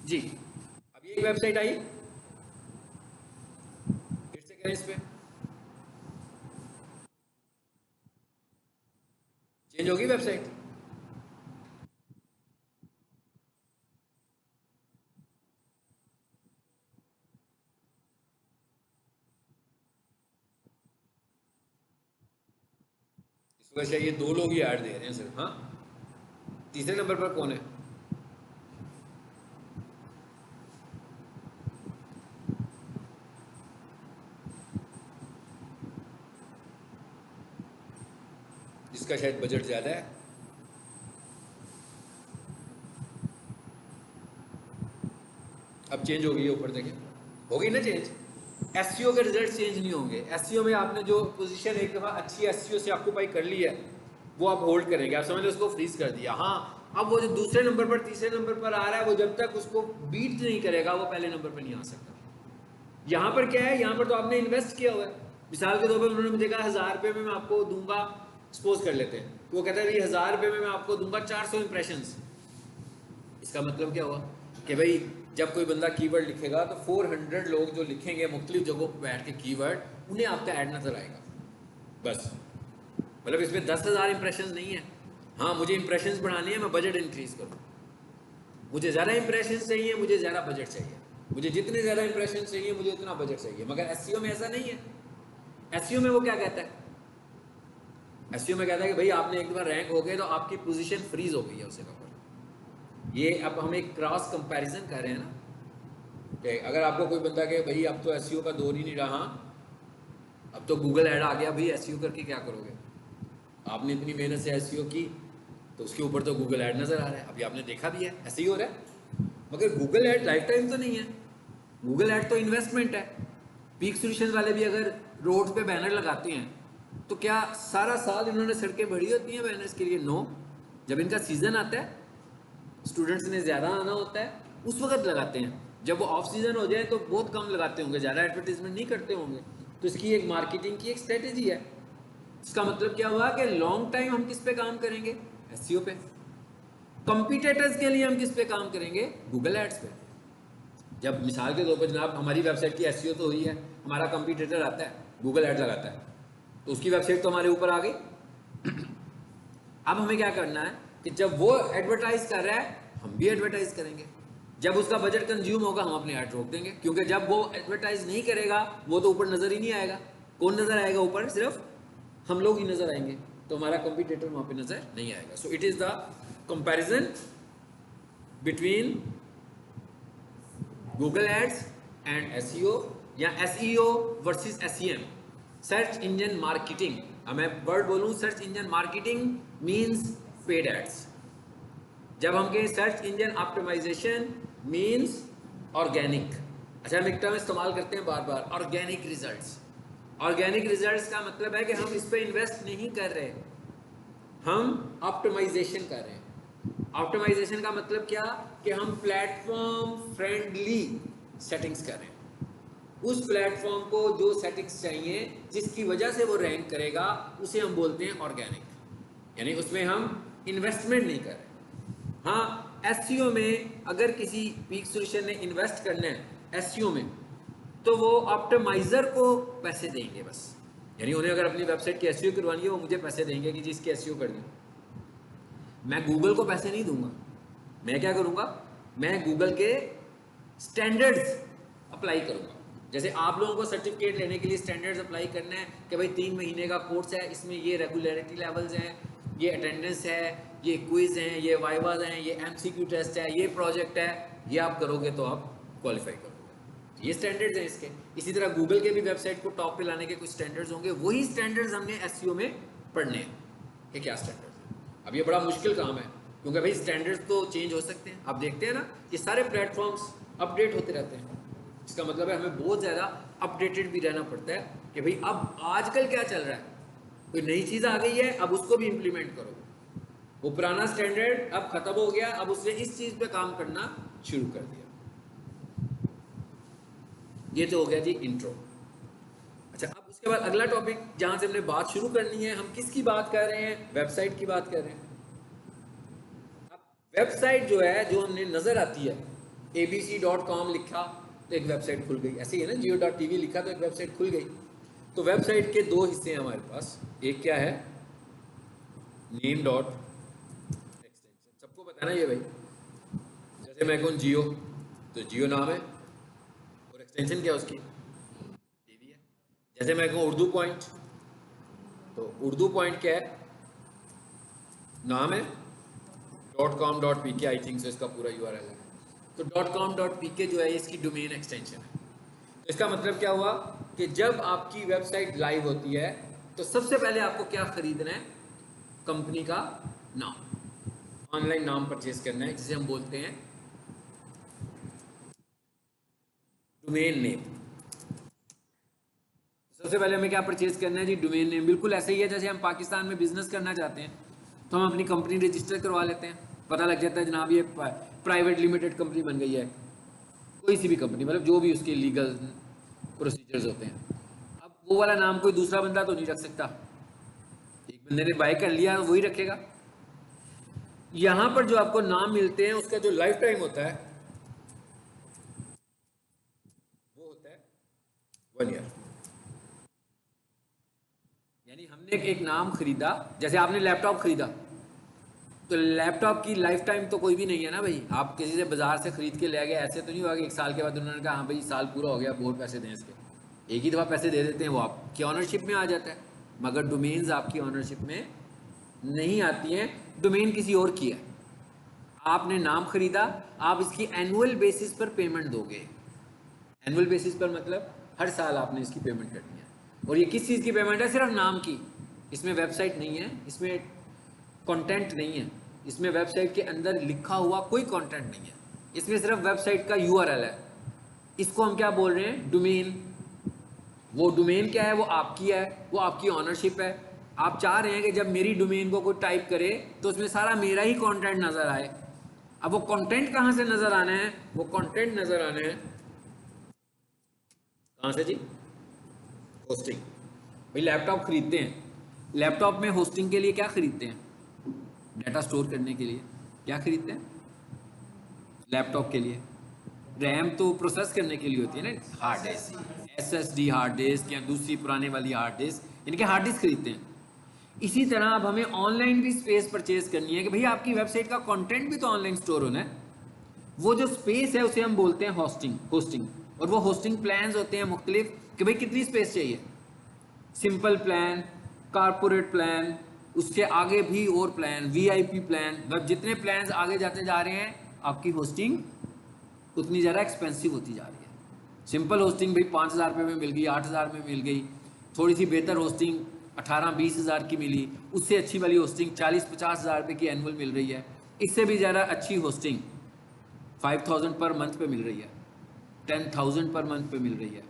जी। अब ये एक वेबसाइट आई, फिर से करें, इस पे चेंज होगी वेबसाइट। इस वजह से ये 2 लोग ही ऐड दे रहे हैं सिर्फ। हाँ, तीसरे नंबर पर कौन है? जिसका शायद बजट ज़्यादा है। अब चेंज हो गई है, ऊपर देखें, हो गई ना चेंज। एसईओ के रिजल्ट चेंज नहीं होंगे। एसईओ में आपने जो पोजीशन एक दफ़ा अच्छी एसईओ से ऑक्यूपाई कर ली है, वो आप होल्ड करेंगे। आप समझ लो उसको फ्रीज कर दिया। हाँ, अब वो जो दूसरे नंबर पर तीसरे नंबर पर आ रहा है, वो जब तक उसको बीट नहीं करेगा वो पहले नंबर पर नहीं आ सकता। यहाँ पर क्या है, यहाँ पर तो आपने इन्वेस्ट किया हुआ है। मिसाल के तौर पर उन्होंने मुझे कहा 1000 रुपये में मैं आपको दूंगा, सपोज कर लेते हैं, तो वो कहता है 1000 रुपये में मैं आपको दूंगा 400 इंप्रेशन। इसका मतलब क्या हुआ कि भाई जब कोई बंदा कीवर्ड लिखेगा तो 400 लोग जो लिखेंगे मुख्तलिफ जगहों पर बैठ के कीवर्ड, उन्हें आपका ऐड नजर आएगा। बस, मतलब इसमें 10,000 इंप्रेशन नहीं है। हाँ, मुझे इंप्रेशन बढ़ाने हैं, मैं बजट इंक्रीज करूँ, मुझे ज़्यादा इंप्रेशन चाहिए, मुझे ज़्यादा बजट चाहिए, मुझे जितने ज़्यादा इंप्रेशन चाहिए मुझे उतना बजट चाहिए। मगर एसईओ में ऐसा नहीं है। एसईओ में वो क्या कहता है? एसईओ में कहता है कि भाई आपने एक बार रैंक हो गए तो आपकी पोजीशन फ्रीज हो गई है उस जगह पर। ये अब हम एक क्रॉस कंपैरिजन कर रहे हैं ना, कि अगर आपको कोई बंदा कहे भाई अब तो एसईओ का दौर ही नहीं रहा, अब तो गूगल ऐड आ गया, भाई एसईओ करके क्या करोगे? आपने इतनी मेहनत से एसईओ की तो उसके ऊपर तो गूगल ऐड नज़र आ रहा है, अभी आपने देखा भी है, ऐसे ही हो रहा है। मगर गूगल ऐड लाइफ टाइम तो नहीं है, गूगल ऐड तो इन्वेस्टमेंट है। पीक सॉल्यूशन वाले भी अगर रोड पे बैनर लगाते हैं तो क्या सारा साल इन्होंने सड़कें भरी होती हैं बैनर्स के लिए? नो। जब इनका सीज़न आता है, स्टूडेंट्स ने ज़्यादा आना होता है, उस वक्त लगाते हैं। जब वो ऑफ सीज़न हो जाए तो बहुत कम लगाते होंगे, ज़्यादा एडवर्टीजमेंट नहीं करते होंगे। तो इसकी एक मार्केटिंग की एक स्ट्रेटेजी है। इसका मतलब क्या हुआ कि लॉन्ग टाइम हम किस पे काम करेंगे? एसईओ पे। कंपटीटर्स के लिए हम किस पे काम करेंगे? गूगल एड्स पे। जब मिसाल के तौर पर जनाब हमारी वेबसाइट की एसईओ तो हुई है, हमारा कंपटीटर आता है गूगल ऐड लगाता है, तो उसकी वेबसाइट तो हमारे ऊपर आ गई। अब हमें क्या करना है कि जब वो एडवर्टाइज कर रहा है हम भी एडवर्टाइज करेंगे। जब उसका बजट कंज्यूम होगा हम अपने ऐड रोक देंगे, क्योंकि जब वो एडवर्टाइज नहीं करेगा वो तो ऊपर नजर ही नहीं आएगा। कौन नजर आएगा ऊपर? सिर्फ हम लोग ही नजर आएंगे, तो हमारा कंपटीटर वहां पे नजर नहीं आएगा। So it is the comparison between Google ads and SEO, या SEO versus SEM, search engine marketing. अब मैं वर्ड बोलूं, search engine marketing means paid ads. जब हम कहें search engine optimisation means organic. अच्छा, हम एक टर्म इस्तेमाल करते हैं बार बार, ऑर्गेनिक रिजल्ट्स। ऑर्गेनिक रिजल्ट्स का मतलब है कि हम इस पे इन्वेस्ट नहीं कर रहे, हम ऑप्टिमाइजेशन कर रहे हैं। ऑप्टिमाइजेशन का मतलब क्या? कि हम प्लेटफॉर्म फ्रेंडली सेटिंग्स कर रहे हैं। उस प्लेटफॉर्म को जो सेटिंग्स चाहिए जिसकी वजह से वो रैंक करेगा, उसे हम बोलते हैं ऑर्गेनिक। यानी उसमें हम इन्वेस्टमेंट नहीं कर रहे। हाँ, एसईओ में अगर किसी पीक सॉल्यूशन ने इन्वेस्ट करना है एसईओ में, तो वो ऑप्टिमाइजर को पैसे देंगे बस। यानी उन्हें अगर अपनी वेबसाइट की एसईओ करवानी है, वो मुझे पैसे देंगे कि जिसकी एसईओ कर दी। मैं गूगल को पैसे नहीं दूंगा। मैं क्या करूंगा, मैं गूगल के स्टैंडर्ड्स अप्लाई करूंगा। जैसे आप लोगों को सर्टिफिकेट लेने के लिए स्टैंडर्ड्स अप्लाई करना है कि भाई 3 महीने का कोर्स है, इसमें ये रेगुलरिटी लेवल्स हैं, ये अटेंडेंस है, ये क्विज हैं, ये वाइवाज हैं, ये एमसीक्यू टेस्ट है, ये प्रोजेक्ट है, ये आप करोगे तो आप क्वालिफाई करोगे। ये स्टैंडर्ड्स हैं इसके। इसी तरह गूगल के भी वेबसाइट को टॉप पे लाने के कुछ स्टैंडर्ड्स होंगे। वही स्टैंडर्ड्स हमने एसईओ में पढ़ने हैं कि क्या स्टैंडर्ड्स हैं। अब ये बड़ा मुश्किल काम है, क्योंकि भाई स्टैंडर्ड्स तो चेंज हो सकते हैं। आप देखते हैं ना, ये सारे प्लेटफॉर्म्स अपडेट होते रहते हैं। इसका मतलब है हमें बहुत ज़्यादा अपडेटेड भी रहना पड़ता है कि भाई अब आजकल क्या चल रहा है, कोई नई चीज़ आ गई है, अब उसको भी इम्प्लीमेंट करो। वो पुराना स्टैंडर्ड अब खत्म हो गया, अब उसने इस चीज़ पे काम करना शुरू कर दिया। ये तो हो गया जी इंट्रो। अच्छा, अब उसके बाद अगला टॉपिक जहाँ से हमने बात शुरू करनी है, हम किसकी बात कर रहे हैं? वेबसाइट की बात कर रहे हैं। वेबसाइट जो है, जो हमने नज़र आती है, abc.com लिखा तो एक वेबसाइट खुल गई। ऐसे ही है ना, jio.tv लिखा तो एक वेबसाइट खुल गई। तो वेबसाइट के दो हिस्से हैं हमारे पास। एक क्या है, नेम डॉट एक्सटेंशन। सबको पता है ना ये भाई, जैसे मैं कहूँ जियो तो जियो नाम है और एक्सटेंशन क्या है उसकी, टीवी है। जैसे मैं कहूँ उर्दू पॉइंट तो उर्दू पॉइंट क्या है, नाम है। .com.pk आई थिंक सो इसका पूरा URL है। तो .com.pk जो है इसकी डोमेन एक्सटेंशन है। तो इसका मतलब क्या हुआ कि जब आपकी वेबसाइट लाइव होती है तो सबसे पहले आपको क्या खरीदना है, कंपनी का नाम, ऑनलाइन नाम परचेज करना है, जिसे हम बोलते हैं डोमेन नेम। सबसे पहले हमें क्या परचेज करना है जी, डोमेन नेम। बिल्कुल ऐसे ही है जैसे हम पाकिस्तान में बिजनेस करना चाहते हैं तो हम अपनी कंपनी रजिस्टर करवा लेते हैं, पता लग जाता है जनाब ये प्राइवेट लिमिटेड कंपनी बन गई है, कोई सी भी कंपनी, मतलब जो भी उसके लीगल प्रोसीजर्स होते हैं। अब वो वाला नाम कोई दूसरा बंदा तो नहीं रख सकता, एक बंदे ने बाय कर लिया वही रखेगा। यहाँ पर जो आपको नाम मिलते हैं उसका जो लाइफ टाइम होता है वो होता है 1 ईयर। यानी हमने एक नाम खरीदा, जैसे आपने लैपटॉप खरीदा तो लैपटॉप की लाइफ टाइम तो कोई भी नहीं है ना भाई। आप किसी से बाजार से खरीद के ले गए, ऐसे तो नहीं हुआ कि 1 साल के बाद उन्होंने कहा हाँ भाई साल पूरा हो गया बहुत पैसे दें इसके। एक ही दफ़ा पैसे दे देते हैं, वो आपकी ऑनरशिप में आ जाता है। मगर डोमेन्स आपकी ऑनरशिप में नहीं आती हैं, डोमेन किसी और की है। आपने नाम खरीदा, आप इसकी एनुअल बेसिस पर पेमेंट दोगे। एनुअल बेसिस पर मतलब हर साल आपने इसकी पेमेंट करनी है। और ये किस चीज़ की पेमेंट है? सिर्फ नाम की। इसमें वेबसाइट नहीं है, इसमें कंटेंट नहीं है, इसमें वेबसाइट के अंदर लिखा हुआ कोई कंटेंट नहीं है, इसमें सिर्फ वेबसाइट का URL है। इसको हम क्या बोल रहे हैं? डोमेन। वो डोमेन क्या है? वो आपकी है, वो आपकी ऑनरशिप है। आप चाह रहे हैं कि जब मेरी डोमेन को कोई टाइप करे तो उसमें सारा मेरा ही कंटेंट नज़र आए। अब वो कंटेंट कहाँ से नज़र आना है? वो कंटेंट नज़र आना है कहाँ से जी? होस्टिंग। भाई लैपटॉप खरीदते हैं, लैपटॉप में होस्टिंग के लिए क्या खरीदते हैं? डाटा स्टोर करने के लिए क्या खरीदते हैं? लैपटॉप के लिए रैम तो प्रोसेस करने के लिए होती है ना, hard disk, SSD hard disk या दूसरी पुराने वाली हार्ड डिस्क, इनके हार्ड डिस्क खरीदते हैं। इसी तरह अब हमें ऑनलाइन भी स्पेस परचेज करनी है कि भाई आपकी वेबसाइट का कंटेंट भी तो ऑनलाइन स्टोर होना है। वो जो स्पेस है उसे हम बोलते हैं होस्टिंग। और वो होस्टिंग प्लान्स होते हैं मुख्तलिफ कि भाई कितनी स्पेस चाहिए, सिंपल प्लान, कारपोरेट प्लान, उसके आगे भी और प्लान, VIP प्लान। मतलब जितने प्लान्स आगे जाते जा रहे हैं आपकी होस्टिंग उतनी ज़्यादा एक्सपेंसिव होती जा रही है। सिंपल होस्टिंग भाई 5,000 रुपये में मिल गई, 8,000 में मिल गई। थोड़ी सी बेहतर होस्टिंग 18-20 हज़ार की मिली। उससे अच्छी वाली होस्टिंग 40-50 हज़ार रुपये की एनुअल मिल रही है। इससे भी ज़्यादा अच्छी होस्टिंग 5,000 पर मंथ पे मिल रही है, 10,000 पर मंथ पे मिल रही है।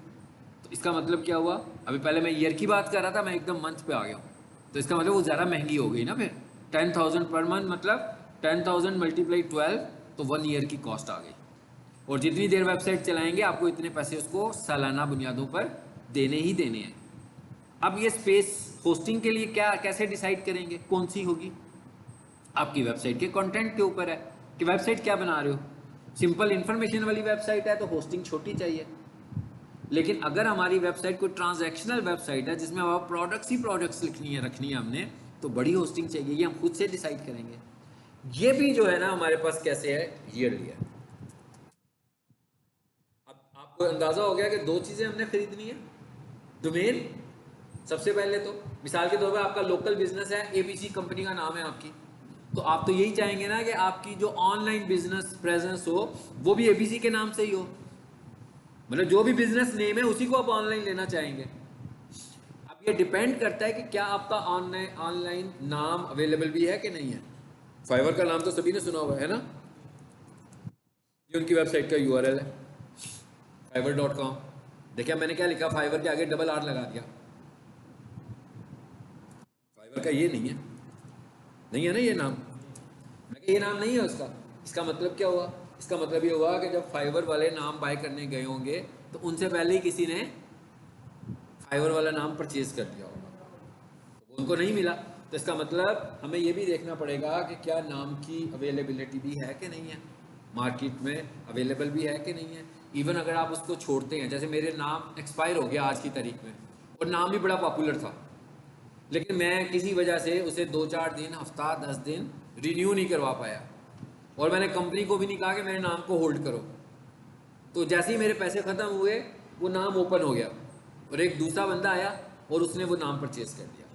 तो इसका मतलब क्या हुआ? अभी पहले मैं ईयर की बात कर रहा था, मैं एकदम मंथ पे आ गया हूँ, तो इसका मतलब वो ज़्यादा महंगी हो गई ना। फिर 10,000 पर मंथ मतलब 10,000 × 12 तो 1 ईयर की कॉस्ट आ गई। और जितनी देर वेबसाइट चलाएंगे आपको इतने पैसे उसको सालाना बुनियादों पर देने ही देने हैं। अब ये स्पेस होस्टिंग के लिए क्या कैसे डिसाइड करेंगे कौन सी होगी? आपकी वेबसाइट के कंटेंट के ऊपर है कि वेबसाइट क्या बना रहे हो। सिंपल इंफॉर्मेशन वाली वेबसाइट है तो होस्टिंग छोटी चाहिए, लेकिन अगर हमारी वेबसाइट कोई ट्रांजैक्शनल वेबसाइट है जिसमें आप प्रोडक्ट्स ही प्रोडक्ट्स लिखनी है रखनी है हमने, तो बड़ी होस्टिंग चाहिए। ये हम खुद से डिसाइड करेंगे। ये भी जो है ना हमारे पास कैसे है, ईयरली है। अब आपको अंदाजा हो गया कि दो चीजें हमने खरीदनी है। डोमेन सबसे पहले तो मिसाल के तौर पर आपका लोकल बिजनेस है, एबीसी कंपनी का नाम है आपकी, तो आप तो यही चाहेंगे ना कि आपकी जो ऑनलाइन बिजनेस प्रेजेंस हो वो भी एबीसी के नाम से ही हो। मतलब जो भी बिजनेस नेम है उसी को आप ऑनलाइन लेना चाहेंगे। अब ये डिपेंड करता है कि क्या आपका ऑनलाइन नाम अवेलेबल भी है कि नहीं है। फाइवर का नाम तो सभी ने सुना हुआ है ना, ये उनकी वेबसाइट का यूआरएल है fiverr.com। देखिए मैंने क्या लिखा, फाइवर के आगे डबल आर लगा दिया। फाइवर का ये नहीं है ना ये नाम। मैं ये नाम नहीं है उसका। इसका मतलब क्या हुआ? इसका मतलब ये हुआ कि जब फाइवर वाले नाम बाय करने गए होंगे तो उनसे पहले ही किसी ने फाइवर वाला नाम परचेज कर दिया होगा, तो उनको नहीं मिला। तो इसका मतलब हमें ये भी देखना पड़ेगा कि क्या नाम की अवेलेबिलिटी भी है कि नहीं है, मार्केट में अवेलेबल भी है कि नहीं है। इवन अगर आप उसको छोड़ते हैं, जैसे मेरे नाम एक्सपायर हो गया आज की तारीख में और नाम भी बड़ा पॉपुलर था, लेकिन मैं किसी वजह से उसे 2-4 दिन, हफ्ता, 10 दिन रिन्यू नहीं करवा पाया और मैंने कंपनी को भी नहीं कहा कि मेरे नाम को होल्ड करो। तो जैसे ही मेरे पैसे ख़त्म हुए वो नाम ओपन हो गया और एक दूसरा बंदा आया और उसने वो नाम परचेज कर दिया।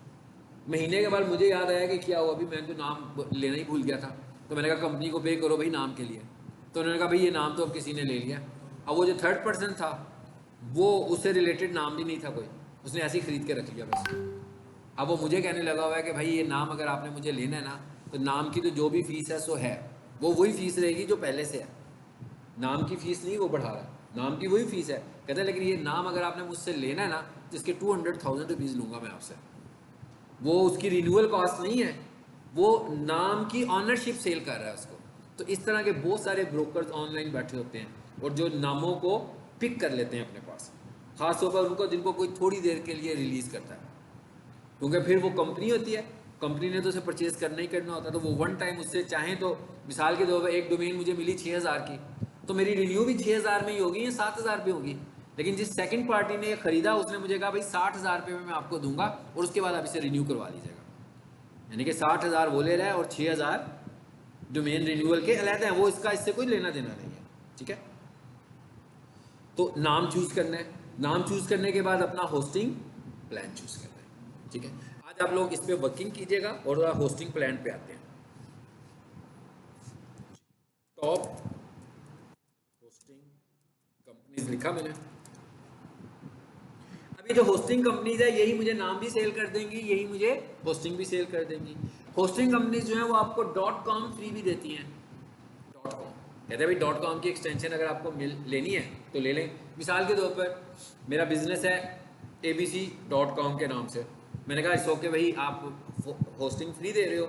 महीने के बाद मुझे याद आया कि क्या हुआ, अभी मैंने तो नाम लेना ही भूल गया था। तो मैंने कहा कंपनी को पे करो भाई नाम के लिए। तो उन्होंने कहा भाई ये नाम तो अब किसी ने ले लिया। अब वो जो थर्ड पर्सन था वो उससे रिलेटेड नाम भी नहीं था कोई, उसने ऐसे ही खरीद के रख लिया बस। अब वो मुझे कहने लगा हुआ है कि भाई ये नाम अगर आपने मुझे लेना है ना तो नाम की तो जो भी फीस है सो है, वो वही फीस रहेगी जो पहले से है। नाम की फीस नहीं वो बढ़ा रहा, नाम की वही फीस है। कहते हैं लेकिन ये नाम अगर आपने मुझसे लेना है ना तो इसके 200,000 रुपीज़ लूँगा मैं आपसे। वो उसकी रिन्यूअल कॉस्ट नहीं है, वो नाम की ऑनरशिप सेल कर रहा है उसको। तो इस तरह के बहुत सारे ब्रोकर्स ऑनलाइन बैठे होते हैं और जो नामों को पिक कर लेते हैं अपने पास, खास तौर पर उनको जिनको कोई थोड़ी देर के लिए रिलीज़ करता है, क्योंकि फिर वो कंपनी होती है, कंपनी ने तो उसे परचेज करना ही करना होता है। तो वो वन टाइम उससे चाहें तो मिसाल के तौर पर एक डोमेन मुझे मिली 6,000 की, तो मेरी रिन्यू भी 6,000 में ही होगी या 7,000 पे होगी। लेकिन जिस सेकंड पार्टी ने ये खरीदा उसने मुझे कहा भाई 60,000 रुपये में मैं आपको दूंगा और उसके बाद आप इसे रिन्यू करवा लीजिएगा। यानी कि 60,000 वो ले रहा है और 6,000 डोमेन रिन्यूअल के अलग हैं, वो इसका इससे कोई लेना देना नहीं है। ठीक है, तो नाम चूज करना है, नाम चूज करने के बाद अपना होस्टिंग प्लान चूज करना है। ठीक है, आज आप लोग इस पे वर्किंग कीजिएगा और होस्टिंग प्लान पे आते हैं। टॉप होस्टिंग कंपनीज लिखा मैंने। अभी जो होस्टिंग कंपनीज है यही मुझे नाम भी सेल कर देंगी, यही मुझे होस्टिंग भी सेल कर देंगी। होस्टिंग कंपनीज जो है वो आपको .com फ्री भी देती हैं। .com कहते हैं भाई .com की एक्सटेंशन अगर आपको लेनी है तो ले लें। मिसाल के तौर पर मेरा बिजनेस है abc.com के नाम से, मैंने कहा इस ओके भाई आप होस्टिंग फ्री दे रहे हो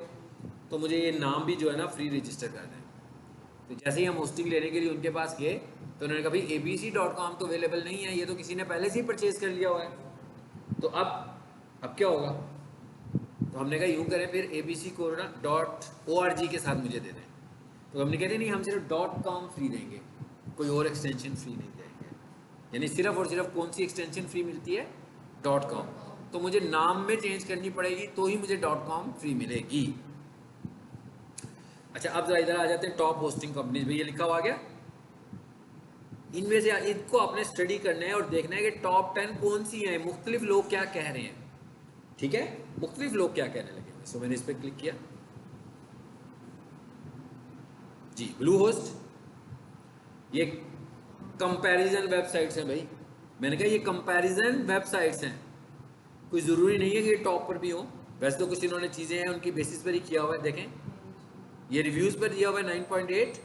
तो मुझे ये नाम भी जो है ना फ्री रजिस्टर कर दें। तो जैसे ही हम होस्टिंग लेने के लिए उनके पास गए तो उन्होंने कहा भाई abc.com तो अवेलेबल नहीं है, ये तो किसी ने पहले से ही परचेज कर लिया हुआ है। तो अब क्या होगा? तो हमने कहा यूँ करें फिर abc को ना .org के साथ मुझे दे दें। तो हमने कहते नहीं हम सिर्फ .com फ्री देंगे, कोई और एक्सटेंशन फ्री नहीं देंगे। यानी सिर्फ और सिर्फ कौन सी एक्सटेंशन फ्री मिलती है? .com। तो मुझे नाम में चेंज करनी पड़ेगी तो ही मुझे .com फ्री मिलेगी। अच्छा अब जरा इधर आ जाते हैं टॉप होस्टिंग कंपनीज में। ये लिखा हुआ गया, इनमें से इनको आपने स्टडी करना है और देखना है कि टॉप 10 कौन सी हैं, मुख्तलिफ लोग क्या कह रहे हैं। ठीक है, मुख्तलिफ लोग क्या कहने लगे। सो मैंने इस पर क्लिक किया जी। ब्लू होस्ट, ये कंपैरिजन वेबसाइट्स हैं भाई। मैंने कहा ये कंपैरिजन वेबसाइट्स हैं, कोई ज़रूरी नहीं है कि ये टॉप पर भी हो। वैसे तो कुछ इन्होंने चीज़ें हैं उनकी बेसिस पर ही किया हुआ है। देखें ये रिव्यूज़ पर दिया हुआ है 9.8,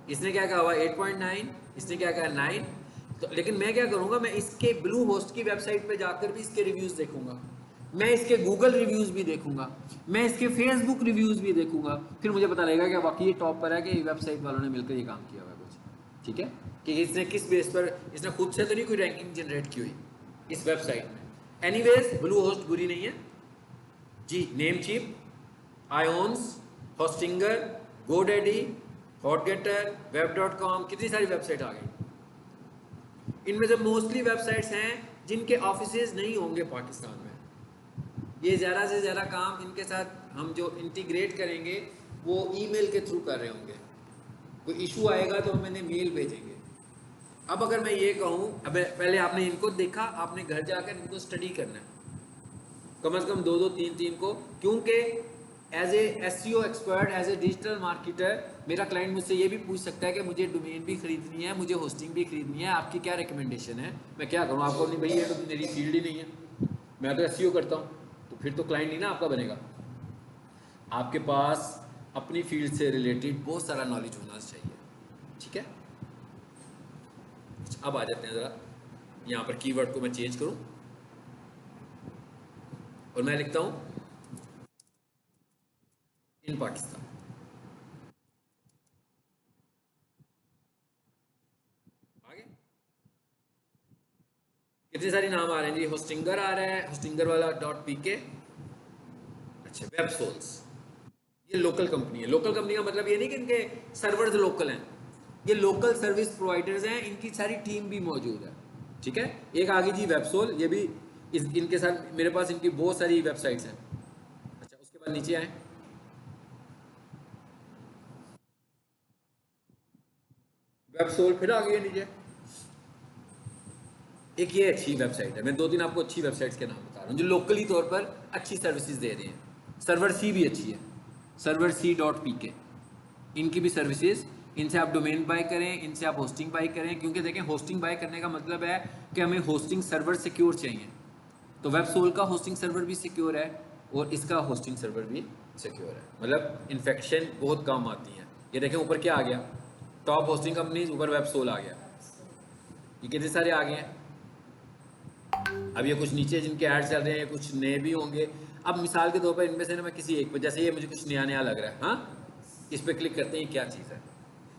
इसने क्या कहा हुआ 8.9, इसने क्या कहा 9। तो लेकिन मैं क्या करूँगा, मैं इसके ब्लू होस्ट की वेबसाइट पे जाकर भी इसके रिव्यूज़ देखूंगा, मैं इसके गूगल रिव्यूज़ भी देखूंगा, मैं इसके फेसबुक रिव्यूज़ भी देखूंगा। फिर मुझे पता लगेगा कि वाकई ये टॉप पर है कि वेबसाइट वालों ने मिलकर ये काम किया हुआ है कुछ। ठीक है, कि इसने किस बेस पर, इसने खुद से तो नहीं कोई रैंकिंग जनरेट की हुई इस वेबसाइट में। एनीवेज ब्लू होस्ट बुरी नहीं है जी, Namecheap, IONOS, Hostinger, GoDaddy, HostGator, वेब.com, कितनी सारी वेबसाइट आ गई। इनमें से मोस्टली वेबसाइट्स हैं जिनके ऑफिसेज नहीं होंगे पाकिस्तान में। ये ज़्यादा से ज़्यादा काम इनके साथ हम जो इंटीग्रेट करेंगे वो ईमेल के थ्रू कर रहे होंगे। कोई इशू आएगा तो हम इन्हें मेल भेजेंगे। अब अगर मैं ये कहूँ, अब पहले आपने इनको देखा, आपने घर जाकर इनको स्टडी करना है कम से कम 2-3 को, क्योंकि as a SEO expert, as a digital marketer, मेरा क्लाइंट मुझसे ये भी पूछ सकता है कि मुझे डोमेन भी खरीदनी है, मुझे होस्टिंग भी खरीदनी है, आपकी क्या रिकमेंडेशन है। मैं क्या करूँ, आपको नहीं, भाई ये तो मेरी फील्ड ही नहीं है, मैं तो SEO करता हूँ, तो फिर तो क्लाइंट नहीं ना आपका बनेगा। आपके पास अपनी फील्ड से रिलेटेड बहुत सारा नॉलेज होना चाहिए, ठीक है। अब आ जाते हैं ज़रा, यहाँ पर कीवर्ड को मैं चेंज करूँ और मैं लिखता हूँ इन पाकिस्तान। आगे कितने सारे नाम आ रहे हैं जी, होस्टिंगर आ रहा है, होस्टिंगर वाला .pk। अच्छा, वेबसोल्स, ये लोकल कंपनी है। लोकल कंपनी का मतलब ये नहीं कि इनके सर्वर्स लोकल हैं, ये लोकल सर्विस प्रोवाइडर्स हैं, इनकी सारी टीम भी मौजूद है, ठीक है। एक आगे जी वेबसोल, ये भी इनके साथ मेरे पास इनकी बहुत सारी वेबसाइट्स हैं। अच्छा, उसके बाद नीचे आए, वेबसोल फिर आ गई नीचे। एक ये अच्छी वेबसाइट है, मैं 2-3 आपको अच्छी वेबसाइट्स के नाम बता रहा हूँ जो लोकली तौर पर अच्छी सर्विसेज दे रहे हैं। सर्वर सी भी अच्छी है, सर्वर C.pk, इनकी भी सर्विसेज, इनसे आप डोमेन बाय करें, इनसे आप होस्टिंग बाय करें, क्योंकि देखें होस्टिंग बाय करने का मतलब है कि हमें होस्टिंग सर्वर सिक्योर चाहिए, तो वेबसोल का होस्टिंग सर्वर भी सिक्योर है और इसका होस्टिंग सर्वर भी सिक्योर है, मतलब इन्फेक्शन बहुत कम आती हैं। ये देखें ऊपर क्या आ गया, टॉप होस्टिंग कंपनीज, ऊपर वेबसोल आ गया, ये कितने सारे आ गए हैं। अब ये कुछ नीचे जिनके ऐड चल रहे हैं, कुछ नए भी होंगे। अब मिसाल के तौर पर इनमें से ना मैं किसी एक पर, जैसे ये मुझे कुछ नया लग रहा है, हाँ, इस पर क्लिक करते हैं, क्या चीज़ है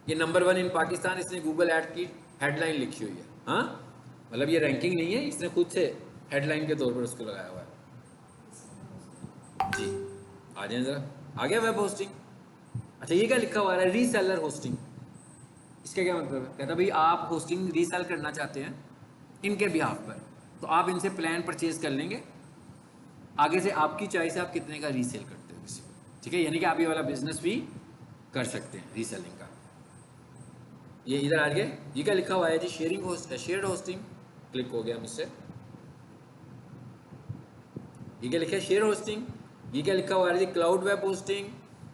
ये, नंबर 1 इन पाकिस्तान, इसने गूगल ऐड की हेडलाइन लिखी हुई है, हाँ, मतलब ये रैंकिंग नहीं है, इसने खुद से हेडलाइन के तौर पर उसको लगाया हुआ है जी। आ जाए ज़रा, आ गया वेब होस्टिंग। अच्छा, ये क्या लिखा हुआ है, रीसेलर होस्टिंग, इसका क्या मतलब है, कहता भाई आप होस्टिंग रीसेल करना चाहते हैं इनके बिहाफ पर, तो आप इनसे प्लान परचेज कर लेंगे, आगे से आपकी चॉइस है आप कितने का रीसेल करते हो किसी को, ठीक है, यानी कि आप ये वाला बिजनेस भी कर सकते हैं रीसेलिंग का। ये इधर आ गया, ये क्या लिखा हुआ है जी, sharing host, shared hosting, click हो गया मुझसे, ये क्या लिखा है, शेयर होस्टिंग, ये क्या लिखा हुआ है जी, क्लाउड वेब होस्टिंग,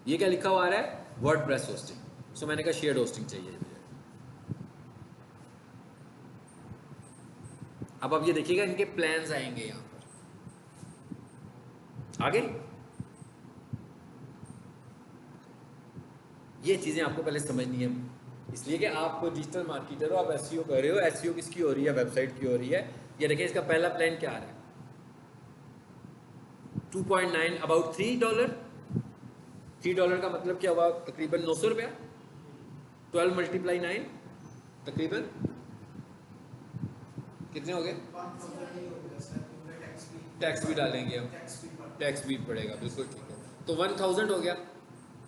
ये क्या लिखा हुआ है, वर्डप्रेस होस्टिंग। सो मैंने कहा शेयर्ड होस्टिंग चाहिए मुझे। अब आप ये देखिएगा इनके प्लान्स आएंगे यहाँ पर आगे। ये चीज़ें आपको पहले समझनी है, इसलिए कि आप डिजिटल मार्केटर हो, आप SEO कर रहे हो। SEO किसकी हो रही है, वेबसाइट की हो रही है। ये देखिए इसका पहला प्लान क्या आ रहा है, 2.9, अबाउट $3। $3 का मतलब क्या हुआ, तकरीबन 900 रुपया। 12 × 9 तकरीबन कितने हो गए, टैक्स भी डालेंगे हम, टैक्स भी पड़ेगा, बिल्कुल ठीक है, तो 1000 हो गया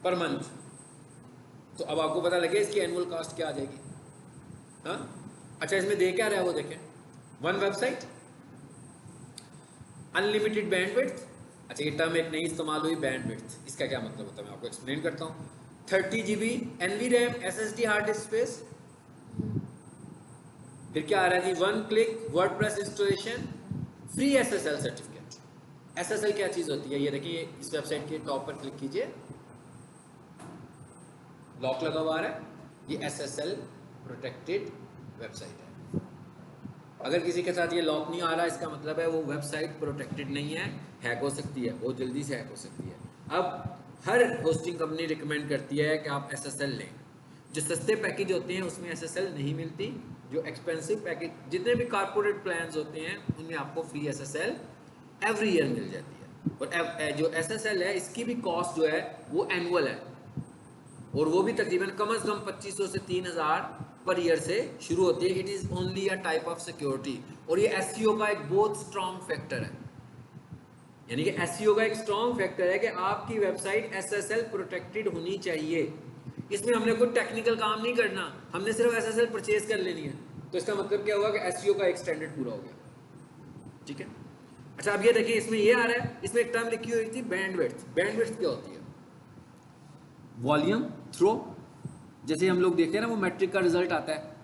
पर मंथ। तो अब आपको पता लगे इसकी एनुअल कॉस्ट क्या आ जाएगी, हाँ। अच्छा, इसमें दे क्या रहा है वो देखें, 1 वेबसाइट, अनलिमिटेड बैंडविड्थ। अच्छा, ये टर्म एक नई इस्तेमाल हुई, बैंडविड्थ, इसका क्या मतलब होता है, मैं आपको एक्सप्लेन करता हूँ। 30 GB NVRAM SSD hard disk space. फिर क्या आ रहा है जी, 1 click WordPress installation, free SSL certificate. SSL क्या चीज़ होती है, ये देखिए इस वेबसाइट के टॉप पर क्लिक कीजिए, लॉक लगा हुआ है, ये SSL प्रोटेक्टेड वेबसाइट है। अगर किसी के साथ ये लॉक नहीं आ रहा, इसका मतलब है वो वेबसाइट प्रोटेक्टेड नहीं है, हैक हो सकती है, बहुत जल्दी से हैक हो सकती है। अब हर होस्टिंग कंपनी रिकमेंड करती है कि आप SSL लें। जो सस्ते पैकेज होते हैं उसमें SSL नहीं मिलती, जो एक्सपेंसिव पैकेज, जितने भी कॉर्पोरेट प्लान्स होते हैं उनमें आपको फ्री SSL एवरी ईयर मिल जाती है। और जो SSL है इसकी भी कॉस्ट जो है वो एनुअल है, और वो भी तकरीबन कम से कम 2500 से 3000 पर ईयर से शुरू होती है। It is only a type of security, और ये एसईओ का एक बहुत स्ट्रॉन्ग फैक्टर है। यानी कि एसईओ का एक स्ट्रॉन्ग फैक्टर है कि आपकी वेबसाइट एसएसएल प्रोटेक्टेड होनी चाहिए। इसमें हमने कोई टेक्निकल काम नहीं करना, हमने सिर्फ एसएसएल परचेज कर लेनी है। तो इसका मतलब क्या हुआ कि एसईओ का एक स्टैंडर्ड पूरा हो गया। ठीक है, अच्छा अब ये देखिए, इसमें ये आ रहा है, इसमें एक टर्म लिखी हुई थी बैंडविड्थ। बैंडविड्थ क्या होती है? Volume throw. जैसे हम लोग देखते हैं ना, वो मैट्रिक का रिजल्ट आता है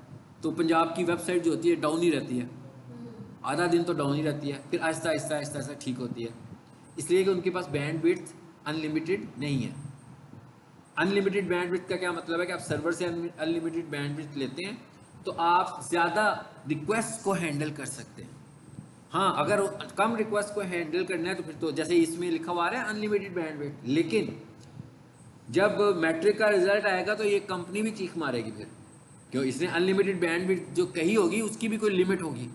तो पंजाब की वेबसाइट जो होती है डाउन ही रहती है, आधा दिन तो डाउन ही रहती है, फिर आहिस्ता आहिस्ता आहिस्ता आहिस्ता ठीक होती है, इसलिए कि उनके पास बैंडविड्थ अनलिमिटेड नहीं है। अनलिमिटेड बैंडविड्थ का क्या मतलब है कि आप सर्वर से अनलिमिटेड बैंडविड्थ लेते हैं तो आप ज़्यादा रिक्वेस्ट को हैंडल कर सकते हैं। हाँ, अगर कम रिक्वेस्ट को हैंडल करना है तो फिर तो जैसे इसमें लिखा हुआ है अनलिमिटेड बैंडविड्थ, लेकिन जब मैट्रिक का रिजल्ट आएगा तो ये कंपनी भी चीख मारेगी फिर, क्यों? इसने अनलिमिटेड बैंडविड्थ जो कही होगी उसकी भी कोई लिमिट होगी,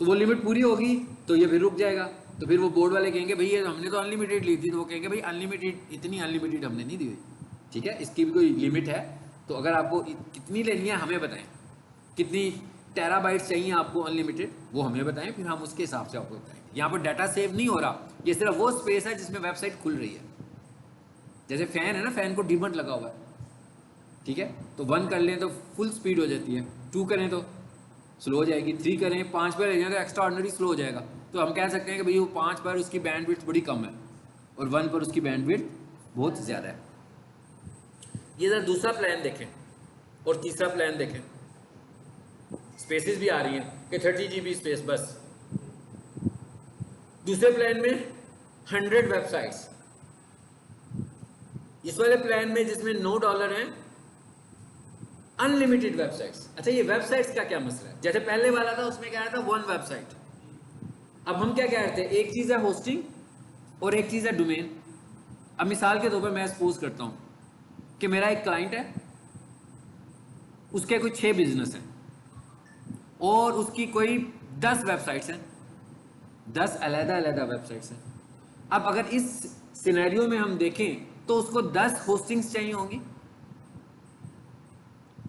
तो वो लिमिट पूरी होगी तो ये फिर रुक जाएगा। तो फिर वो बोर्ड वाले कहेंगे भाई ये हमने तो अनलिमिटेड ली थी, तो वो कहेंगे भाई अनलिमिटेड, इतनी अनलिमिटेड हमने नहीं दी हुई, ठीक है, इसकी भी कोई लिमिट है। तो अगर आपको कितनी लेनी है हमें बताएं, कितनी टेराबाइट्स चाहिए आपको अनलिमिटेड, वो हमें बताएं, फिर हम उसके हिसाब से आपको बताएंगे। यहाँ पर डाटा सेव नहीं हो रहा, ये सिर्फ वो स्पेस है जिसमें वेबसाइट खुल रही है। जैसे फैन है ना, फैन को डिमट लगा हुआ है, ठीक है, तो 1 कर लें तो फुल स्पीड हो जाती है, 2 करें तो स्लो हो जाएगी, 3 करें 5 पर रहेगा तो एक्स्ट्रा ऑर्डिनरी स्लो हो जाएगा। तो हम कह सकते हैं कि भाई वो 5 पर उसकी बैंडविड्थ बड़ी कम है और 1 पर उसकी बैंडविड्थ बहुत ज़्यादा है। ये ज़रा दूसरा प्लान देखें और तीसरा प्लान देखें, स्पेसेस भी आ रही हैं कि 30 GB स्पेस बस। दूसरे प्लान में 100 वेबसाइट्स, इस वाले प्लान में जिसमें $9 हैं अनलिमिटेड वेबसाइट्स। अच्छा, ये वेबसाइट्स का क्या मसला है? जैसे पहले वाला था उसमें क्या था, 1 वेबसाइट। अब हम क्या कह रहे थे, एक चीज़ है होस्टिंग और एक चीज़ है डोमेन। अब मिसाल के तौर पर मैं सपोज करता हूँ कि मेरा एक क्लाइंट है, उसके कोई 6 बिजनेस हैं और उसकी कोई 10 वेबसाइट्स हैं, 10 अलग-अलग वेबसाइट्स हैं। अब अगर इस सिनेरियो में हम देखें तो उसको 10 होस्टिंग्स चाहिए होंगी,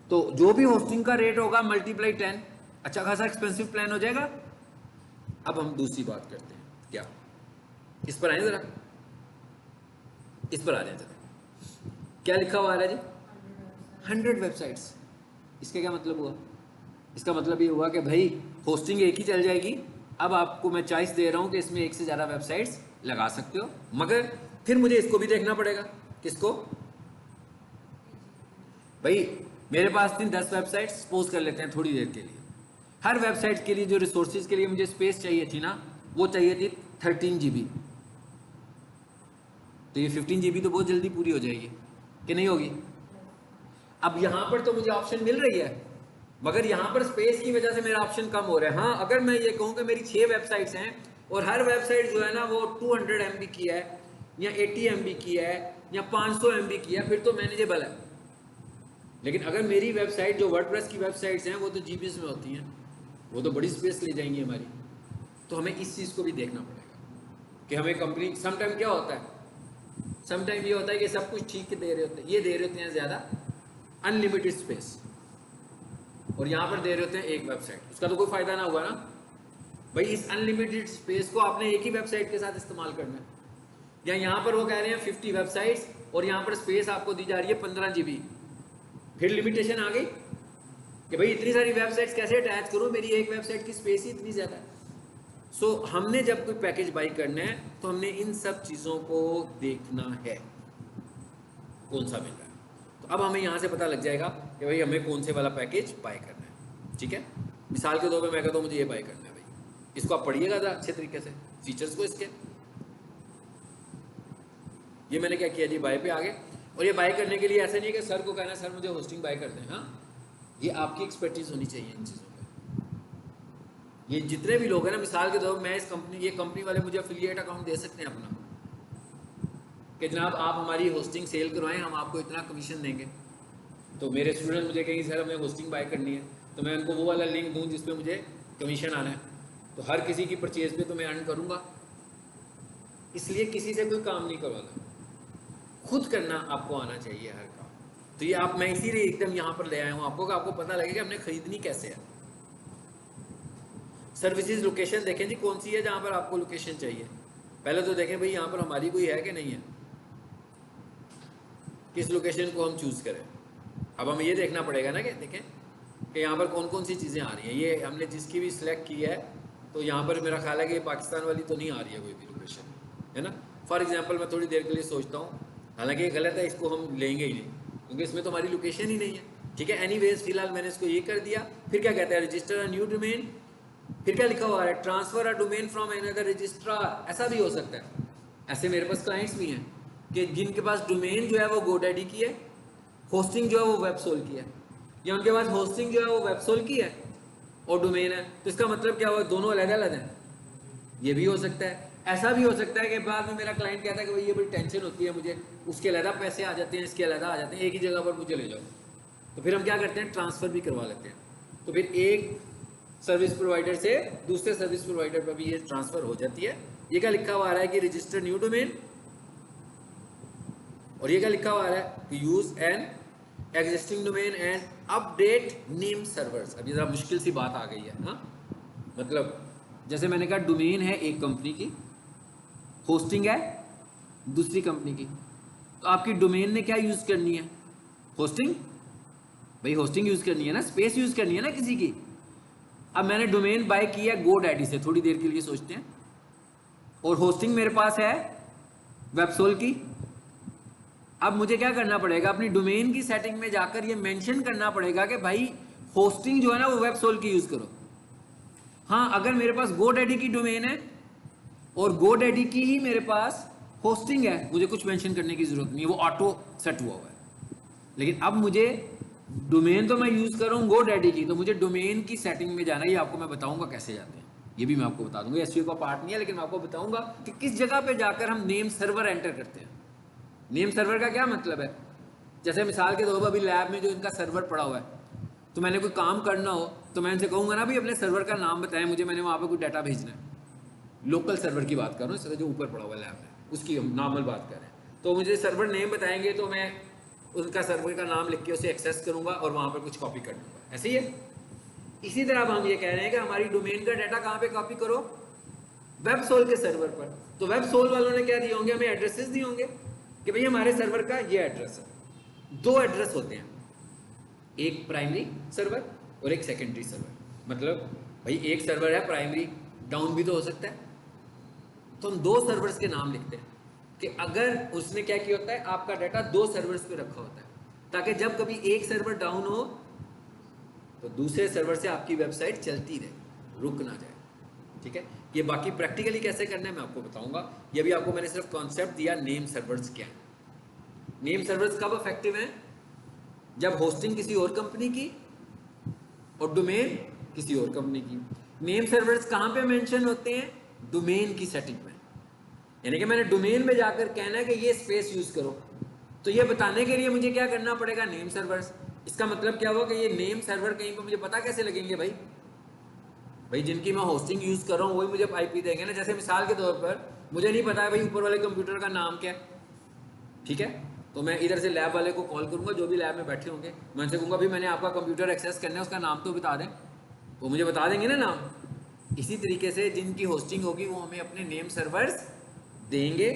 तो जो भी होस्टिंग का रेट होगा मल्टीप्लाई 10, अच्छा खासा एक्सपेंसिव प्लान हो जाएगा। अब हम दूसरी बात करते हैं, क्या इस पर आए जरा, इस पर आ जाए जरा, क्या लिखा हुआ है जी, 100 वेबसाइट्स। इसका क्या मतलब हुआ? इसका मतलब ये हुआ कि भाई होस्टिंग एक ही चल जाएगी। अब आपको मैं चॉइस दे रहा हूँ कि इसमें एक से ज़्यादा वेबसाइट्स लगा सकते हो, मगर फिर मुझे इसको भी देखना पड़ेगा। किसको? भाई मेरे पास थी 10 वेबसाइट, सपोज कर लेते हैं थोड़ी देर के लिए। हर वेबसाइट के लिए जो रिसोर्सेज के लिए मुझे स्पेस चाहिए थी ना, वो चाहिए थी 13 GB। तो ये 15 GB तो बहुत जल्दी पूरी हो जाएगी कि नहीं होगी? अब यहाँ पर तो मुझे ऑप्शन मिल रही है, मगर यहाँ पर स्पेस की वजह से मेरा ऑप्शन कम हो रहा है। हाँ, अगर मैं ये कहूँ कि मेरी 6 वेबसाइट्स हैं और हर वेबसाइट जो है ना वो 200 MB की है या 80 MB की है या 500 MB की है, फिर तो मैनेजेबल है। लेकिन अगर मेरी वेबसाइट जो वर्डप्रेस की वेबसाइट्स हैं वो तो जीबीएस में होती हैं, वो तो बड़ी स्पेस ले जाएंगी हमारी। तो हमें इस चीज़ को भी देखना पड़ेगा कि हमें कंपनी, समटाइम क्या होता है, समटाइम ये होता है कि सब कुछ ठीक दे रहे होते हैं, ये दे रहे होते हैं ज़्यादा अनलिमिटेड स्पेस, और यहाँ पर दे रहे होते हैं एक वेबसाइट। उसका तो कोई फ़ायदा ना हुआ ना भाई, इस अनलिमिटेड स्पेस को आपने एक ही वेबसाइट के साथ इस्तेमाल करना है। या यहाँ पर वो कह रहे हैं 50 वेबसाइट्स और यहाँ पर स्पेस आपको दी जा रही है 15 GB। फिर लिमिटेशन आ गई कि भाई इतनी सारी वेबसाइट्स कैसे अटैच करूँ, मेरी एक वेबसाइट की स्पेस ही इतनी ज़्यादा है। सो हमने जब कोई पैकेज बाई करना है तो हमने इन सब चीज़ों को देखना है कौन सा मिल रहा है। तो अब हमें यहाँ से पता लग जाएगा कि भाई हमें कौन से वाला पैकेज बाई करना है। ठीक है, मिसाल के तौर पर मैं कहता हूँ मुझे ये बाई करना है, भाई इसको आप पढ़िएगा ज़रा अच्छे तरीके से, फीचर्स को इसके। ये मैंने क्या किया जी, बाय पे आ गए। और ये बाय करने के लिए ऐसा नहीं है कि सर को कहना सर मुझे होस्टिंग बाय कर दें। हाँ, ये आपकी एक्सपर्टीज होनी चाहिए इन चीज़ों पे। ये जितने भी लोग हैं ना, मिसाल के तौर पर मैं इस कंपनी, ये कंपनी वाले मुझे एफिलिएट अकाउंट दे सकते हैं अपना कि जनाब आप हमारी होस्टिंग सेल करवाएं, हम आपको इतना कमीशन देंगे। तो मेरे स्टूडेंट मुझे कहेंगे सर हमें होस्टिंग बाय करनी है, तो मैं उनको वो वाला लिंक दूँ जिसपे मुझे कमीशन आना है, तो हर किसी की परचेज पे तो मैं अर्न करूँगा। इसलिए किसी से कोई काम नहीं करवाना, खुद करना आपको आना चाहिए हर काम। तो ये आप, मैं इसीलिए एकदम यहाँ पर ले आया हूँ आपको, कि आपको पता लगेगा हमने खरीदनी कैसे है। सर्विसेज लोकेशन देखें जी कौन सी है जहाँ पर आपको लोकेशन चाहिए। पहले तो देखें भाई यहाँ पर हमारी कोई है कि नहीं है, किस लोकेशन को हम चूज़ करें। अब हमें ये देखना पड़ेगा ना कि देखें कि यहाँ पर कौन कौन सी चीज़ें आ रही हैं। ये हमने जिसकी भी सिलेक्ट की है तो यहाँ पर मेरा ख्याल है कि पाकिस्तान वाली तो नहीं आ रही है कोई भी लोकेशन, है ना। फॉर एग्जांपल मैं थोड़ी देर के लिए सोचता हूँ, हालांकि ये गलत है, इसको हम लेंगे ही नहीं क्योंकि इसमें तो हमारी लोकेशन ही नहीं है। ठीक है, एनीवेज फिलहाल मैंने इसको ये कर दिया। फिर क्या कहते हैं, रजिस्टर अ न्यू डोमेन। फिर क्या लिखा हुआ है, transfer a domain from another registrar. ऐसा भी हो सकता है, ऐसे मेरे पास क्लाइंट्स भी हैं कि जिनके पास डोमेन जो है वो गोडैडी की है, होस्टिंग जो है वो वेबसोल की है, या उनके पास होस्टिंग जो है वो वेबसोल की है और डोमेन है। तो इसका मतलब क्या हुआ, दोनों अलग अलग हैं। ये भी हो सकता है। ऐसा भी हो सकता है कि बाद में मेरा क्लाइंट कहता है कि भाई ये बड़ी टेंशन होती है मुझे, उसके अलग पैसे आ जाते हैं, इसके अलग आ जाते हैं, एक ही जगह पर मुझे ले जाओ। तो फिर हम क्या करते हैं, ट्रांसफ़र भी करवा लेते हैं। तो फिर एक सर्विस प्रोवाइडर से दूसरे सर्विस प्रोवाइडर पर भी ये ट्रांसफ़र हो जाती है। ये क्या लिखा हुआ आ रहा है कि रजिस्टर न्यू डोमेन, और ये क्या लिखा हुआ आ रहा है कि use an existing domain and update name servers. अभी ज़रा मुश्किल सी बात आ गई है। हाँ, मतलब जैसे मैंने कहा डोमेन है एक कंपनी की, होस्टिंग है दूसरी कंपनी की, तो आपकी डोमेन ने क्या यूज़ करनी है, होस्टिंग। भाई होस्टिंग यूज़ करनी है ना, स्पेस यूज़ करनी है ना किसी की। अब मैंने डोमेन बाय किया GoDaddy से, थोड़ी देर के लिए सोचते हैं, और होस्टिंग मेरे पास है वेबसोल की। अब मुझे क्या करना पड़ेगा, अपनी डोमेन की सेटिंग में जाकर ये मेंशन करना पड़ेगा कि भाई होस्टिंग जो है ना वो वेबसोल की यूज़ करो। हाँ, अगर मेरे पास GoDaddy की डोमेन है और GoDaddy की ही मेरे पास होस्टिंग है, मुझे कुछ मेंशन करने की ज़रूरत नहीं है, वो ऑटो सेट हुआ हुआ है। लेकिन अब मुझे डोमेन तो मैं यूज़ कर रहा हूँ GoDaddy की, तो मुझे डोमेन की सेटिंग में जाना है। ये आपको मैं बताऊंगा कैसे जाते हैं, ये भी मैं आपको बता दूंगा। एसईओ का पार्ट नहीं है, लेकिन मैं आपको बताऊंगा कि किस जगह पे जाकर हम नेम सर्वर एंटर करते हैं। नेम सर्वर का क्या मतलब है, जैसे मिसाल के तौर पर अभी लैब में जो इनका सर्वर पड़ा हुआ है, तो मैंने कोई काम करना हो तो मैं इनसे कहूँगा ना भाई अपने सर्वर का नाम बताएं मुझे, मैंने वहाँ पर कोई डाटा भेजना है। लोकल सर्वर की बात कर रहा हूँ, इससे जो ऊपर पड़ा हुआ है लैब में, उसकी हम नॉर्मल बात कर रहे हैं। तो मुझे सर्वर नेम बताएंगे तो मैं उनका सर्वर का नाम लिख के उसे एक्सेस करूँगा और वहाँ पर कुछ कॉपी कर दूँगा। ऐसे ही है। इसी तरह अब हम ये कह रहे हैं कि हमारी डोमेन का डाटा कहाँ पे कॉपी करो, वेबसोल के सर्वर पर। तो वेबसोल वालों ने क्या दिए होंगे, हमें एड्रेसेस दिए होंगे कि भाई हमारे सर्वर का ये एड्रेस है। दो एड्रेस होते हैं, एक प्राइमरी सर्वर और एक सेकेंडरी सर्वर। मतलब भाई एक सर्वर है प्राइमरी, डाउन भी तो हो सकता है, तो हम दो सर्वर्स के नाम लिखते हैं कि अगर उसने क्या किया होता है, आपका डाटा दो सर्वर्स पे रखा होता है, ताकि जब कभी एक सर्वर डाउन हो तो दूसरे सर्वर से आपकी वेबसाइट चलती रहे, रुक ना जाए। ठीक है, ये बाकी प्रैक्टिकली कैसे करना है मैं आपको बताऊंगा। ये भी आपको मैंने सिर्फ कॉन्सेप्ट दिया, नेम सर्वर्स क्या है। नेम सर्वर्स कब इफेक्टिव हैं, जब होस्टिंग किसी और कंपनी की और डोमेन किसी और कंपनी की। नेम सर्वर्स कहाँ पे मेंशन होते हैं, डोमेन की सेटिंग में। यानी कि मैंने डोमेन में जाकर कहना है कि ये स्पेस यूज करो, तो ये बताने के लिए मुझे क्या करना पड़ेगा, नेम सर्वर्स। इसका मतलब क्या हुआ कि ये नेम सर्वर कहीं पर मुझे पता कैसे लगेंगे, भाई जिनकी मैं होस्टिंग यूज कर रहा हूँ वही मुझे आईपी देंगे ना। जैसे मिसाल के तौर पर मुझे नहीं पता है भाई ऊपर वाले कंप्यूटर का नाम क्या है, ठीक है, तो मैं इधर से लैब वाले को कॉल करूंगा, जो भी लैब में बैठे होंगे, मैं उनसे कहूँगा भाई मैंने आपका कंप्यूटर एक्सेस करना है, उसका नाम तो बता दें, वो मुझे बता देंगे ना नाम। इसी तरीके से जिनकी होस्टिंग होगी वो हमें अपने नेम सर्वर्स देंगे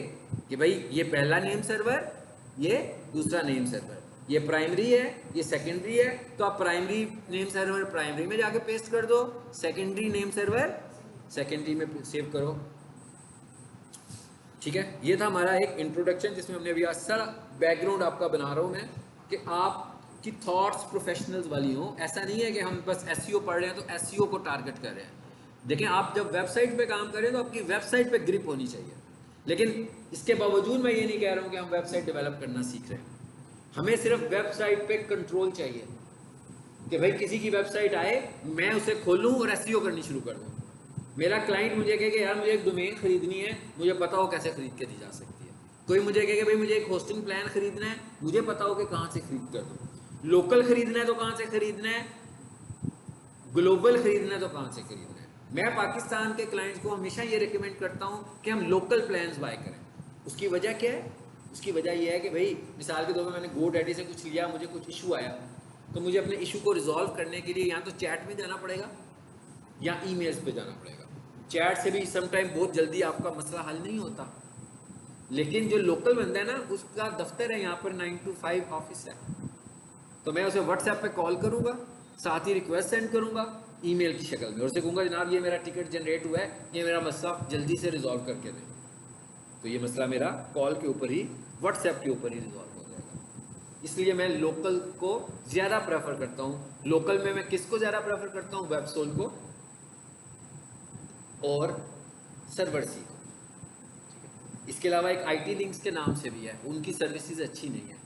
कि भाई ये पहला नेम सर्वर, ये दूसरा नेम सर्वर, ये प्राइमरी है, ये सेकेंडरी है, तो आप प्राइमरी नेम सर्वर प्राइमरी में जाके पेस्ट कर दो, सेकेंडरी नेम सर्वर सेकेंडरी में सेव करो। ठीक है, ये था हमारा एक इंट्रोडक्शन जिसमें हमने अभी आज सारा बैकग्राउंड आपका बना रहा हूँ मैं कि आपकी थॉट्स प्रोफेशनल्स वाली हों। ऐसा नहीं है कि हम बस एसईओ पढ़ रहे हैं तो एसईओ को टारगेट कर रहे हैं। देखें, आप जब वेबसाइट पे काम करें तो आपकी वेबसाइट पे ग्रिप होनी चाहिए, लेकिन इसके बावजूद मैं ये नहीं कह रहा हूँ कि हम वेबसाइट डेवलप करना सीख रहे हैं। हमें सिर्फ वेबसाइट पे कंट्रोल चाहिए कि भाई किसी की वेबसाइट आए, मैं उसे खोलूँ और एसईओ करनी शुरू कर दूँ। मेरा क्लाइंट मुझे कहे कि यार मुझे एक डोमेन खरीदनी है, मुझे पता हो कैसे खरीद के दी जा सकती है। कोई मुझे कहे कि भाई मुझे एक होस्टिंग प्लान खरीदना है, मुझे पता हो कि कहाँ से खरीद कर दूँ। लोकल खरीदना है तो कहाँ से खरीदना है, ग्लोबल खरीदना है तो कहाँ से खरीदना है। मैं पाकिस्तान के क्लाइंट्स को हमेशा ये रिकमेंड करता हूँ कि हम लोकल प्लान्स बाय करें। उसकी वजह क्या है, उसकी वजह यह है कि भाई मिसाल के तौर पर मैंने GoDaddy से कुछ लिया, मुझे कुछ इशू आया, तो मुझे अपने इशू को रिजॉल्व करने के लिए या तो चैट में जाना पड़ेगा या ईमेल्स पे जाना पड़ेगा। चैट से भी समटाइम बहुत जल्दी आपका मसला हल नहीं होता, लेकिन जो लोकल बंदा है ना, उसका दफ्तर है यहाँ पर 9 to 5 ऑफिस है, तो मैं उसे व्हाट्सएप पे कॉल करूँगा, साथ ही रिक्वेस्ट सेंड करूँगा ईमेल की शक्ल में, और उसे कहूँगा जनाब ये मेरा टिकट जनरेट हुआ है, ये मेरा मसला जल्दी से रिजॉल्व करके दें। तो ये मसला मेरा कॉल के ऊपर ही, व्हाट्सएप के ऊपर ही रिजॉल्व हो जाएगा। इसलिए मैं लोकल को ज़्यादा प्रेफर करता हूँ। लोकल में मैं किसको ज़्यादा प्रेफर करता हूँ? वेबसोल को और सर्वर सी को। इसके अलावा एक IT लिंक्स के नाम से भी है, उनकी सर्विसेज अच्छी नहीं है।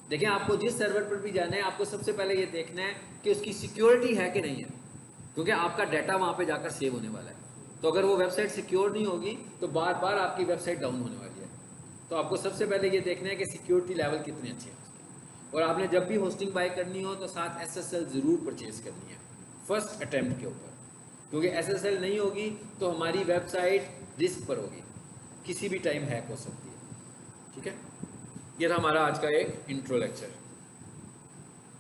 देखिए, आपको जिस सर्वर पर भी जाना है, आपको सबसे पहले ये देखना है कि उसकी सिक्योरिटी है कि नहीं है, क्योंकि आपका डाटा वहाँ पे जाकर सेव होने वाला है। तो अगर वो वेबसाइट सिक्योर नहीं होगी तो बार बार आपकी वेबसाइट डाउन होने वाली है। तो आपको सबसे पहले ये देखना है कि सिक्योरिटी लेवल कितने अच्छे हैं उसके। और आपने जब भी होस्टिंग बाय करनी हो तो साथ SSL ज़रूर परचेज़ करनी है फर्स्ट अटैम्प्ट के ऊपर, क्योंकि SSL नहीं होगी तो हमारी वेबसाइट रिस्क पर होगी, किसी भी टाइम हैक हो सकती है। ठीक है, ये था हमारा आज का एक इंट्रो लेक्चर।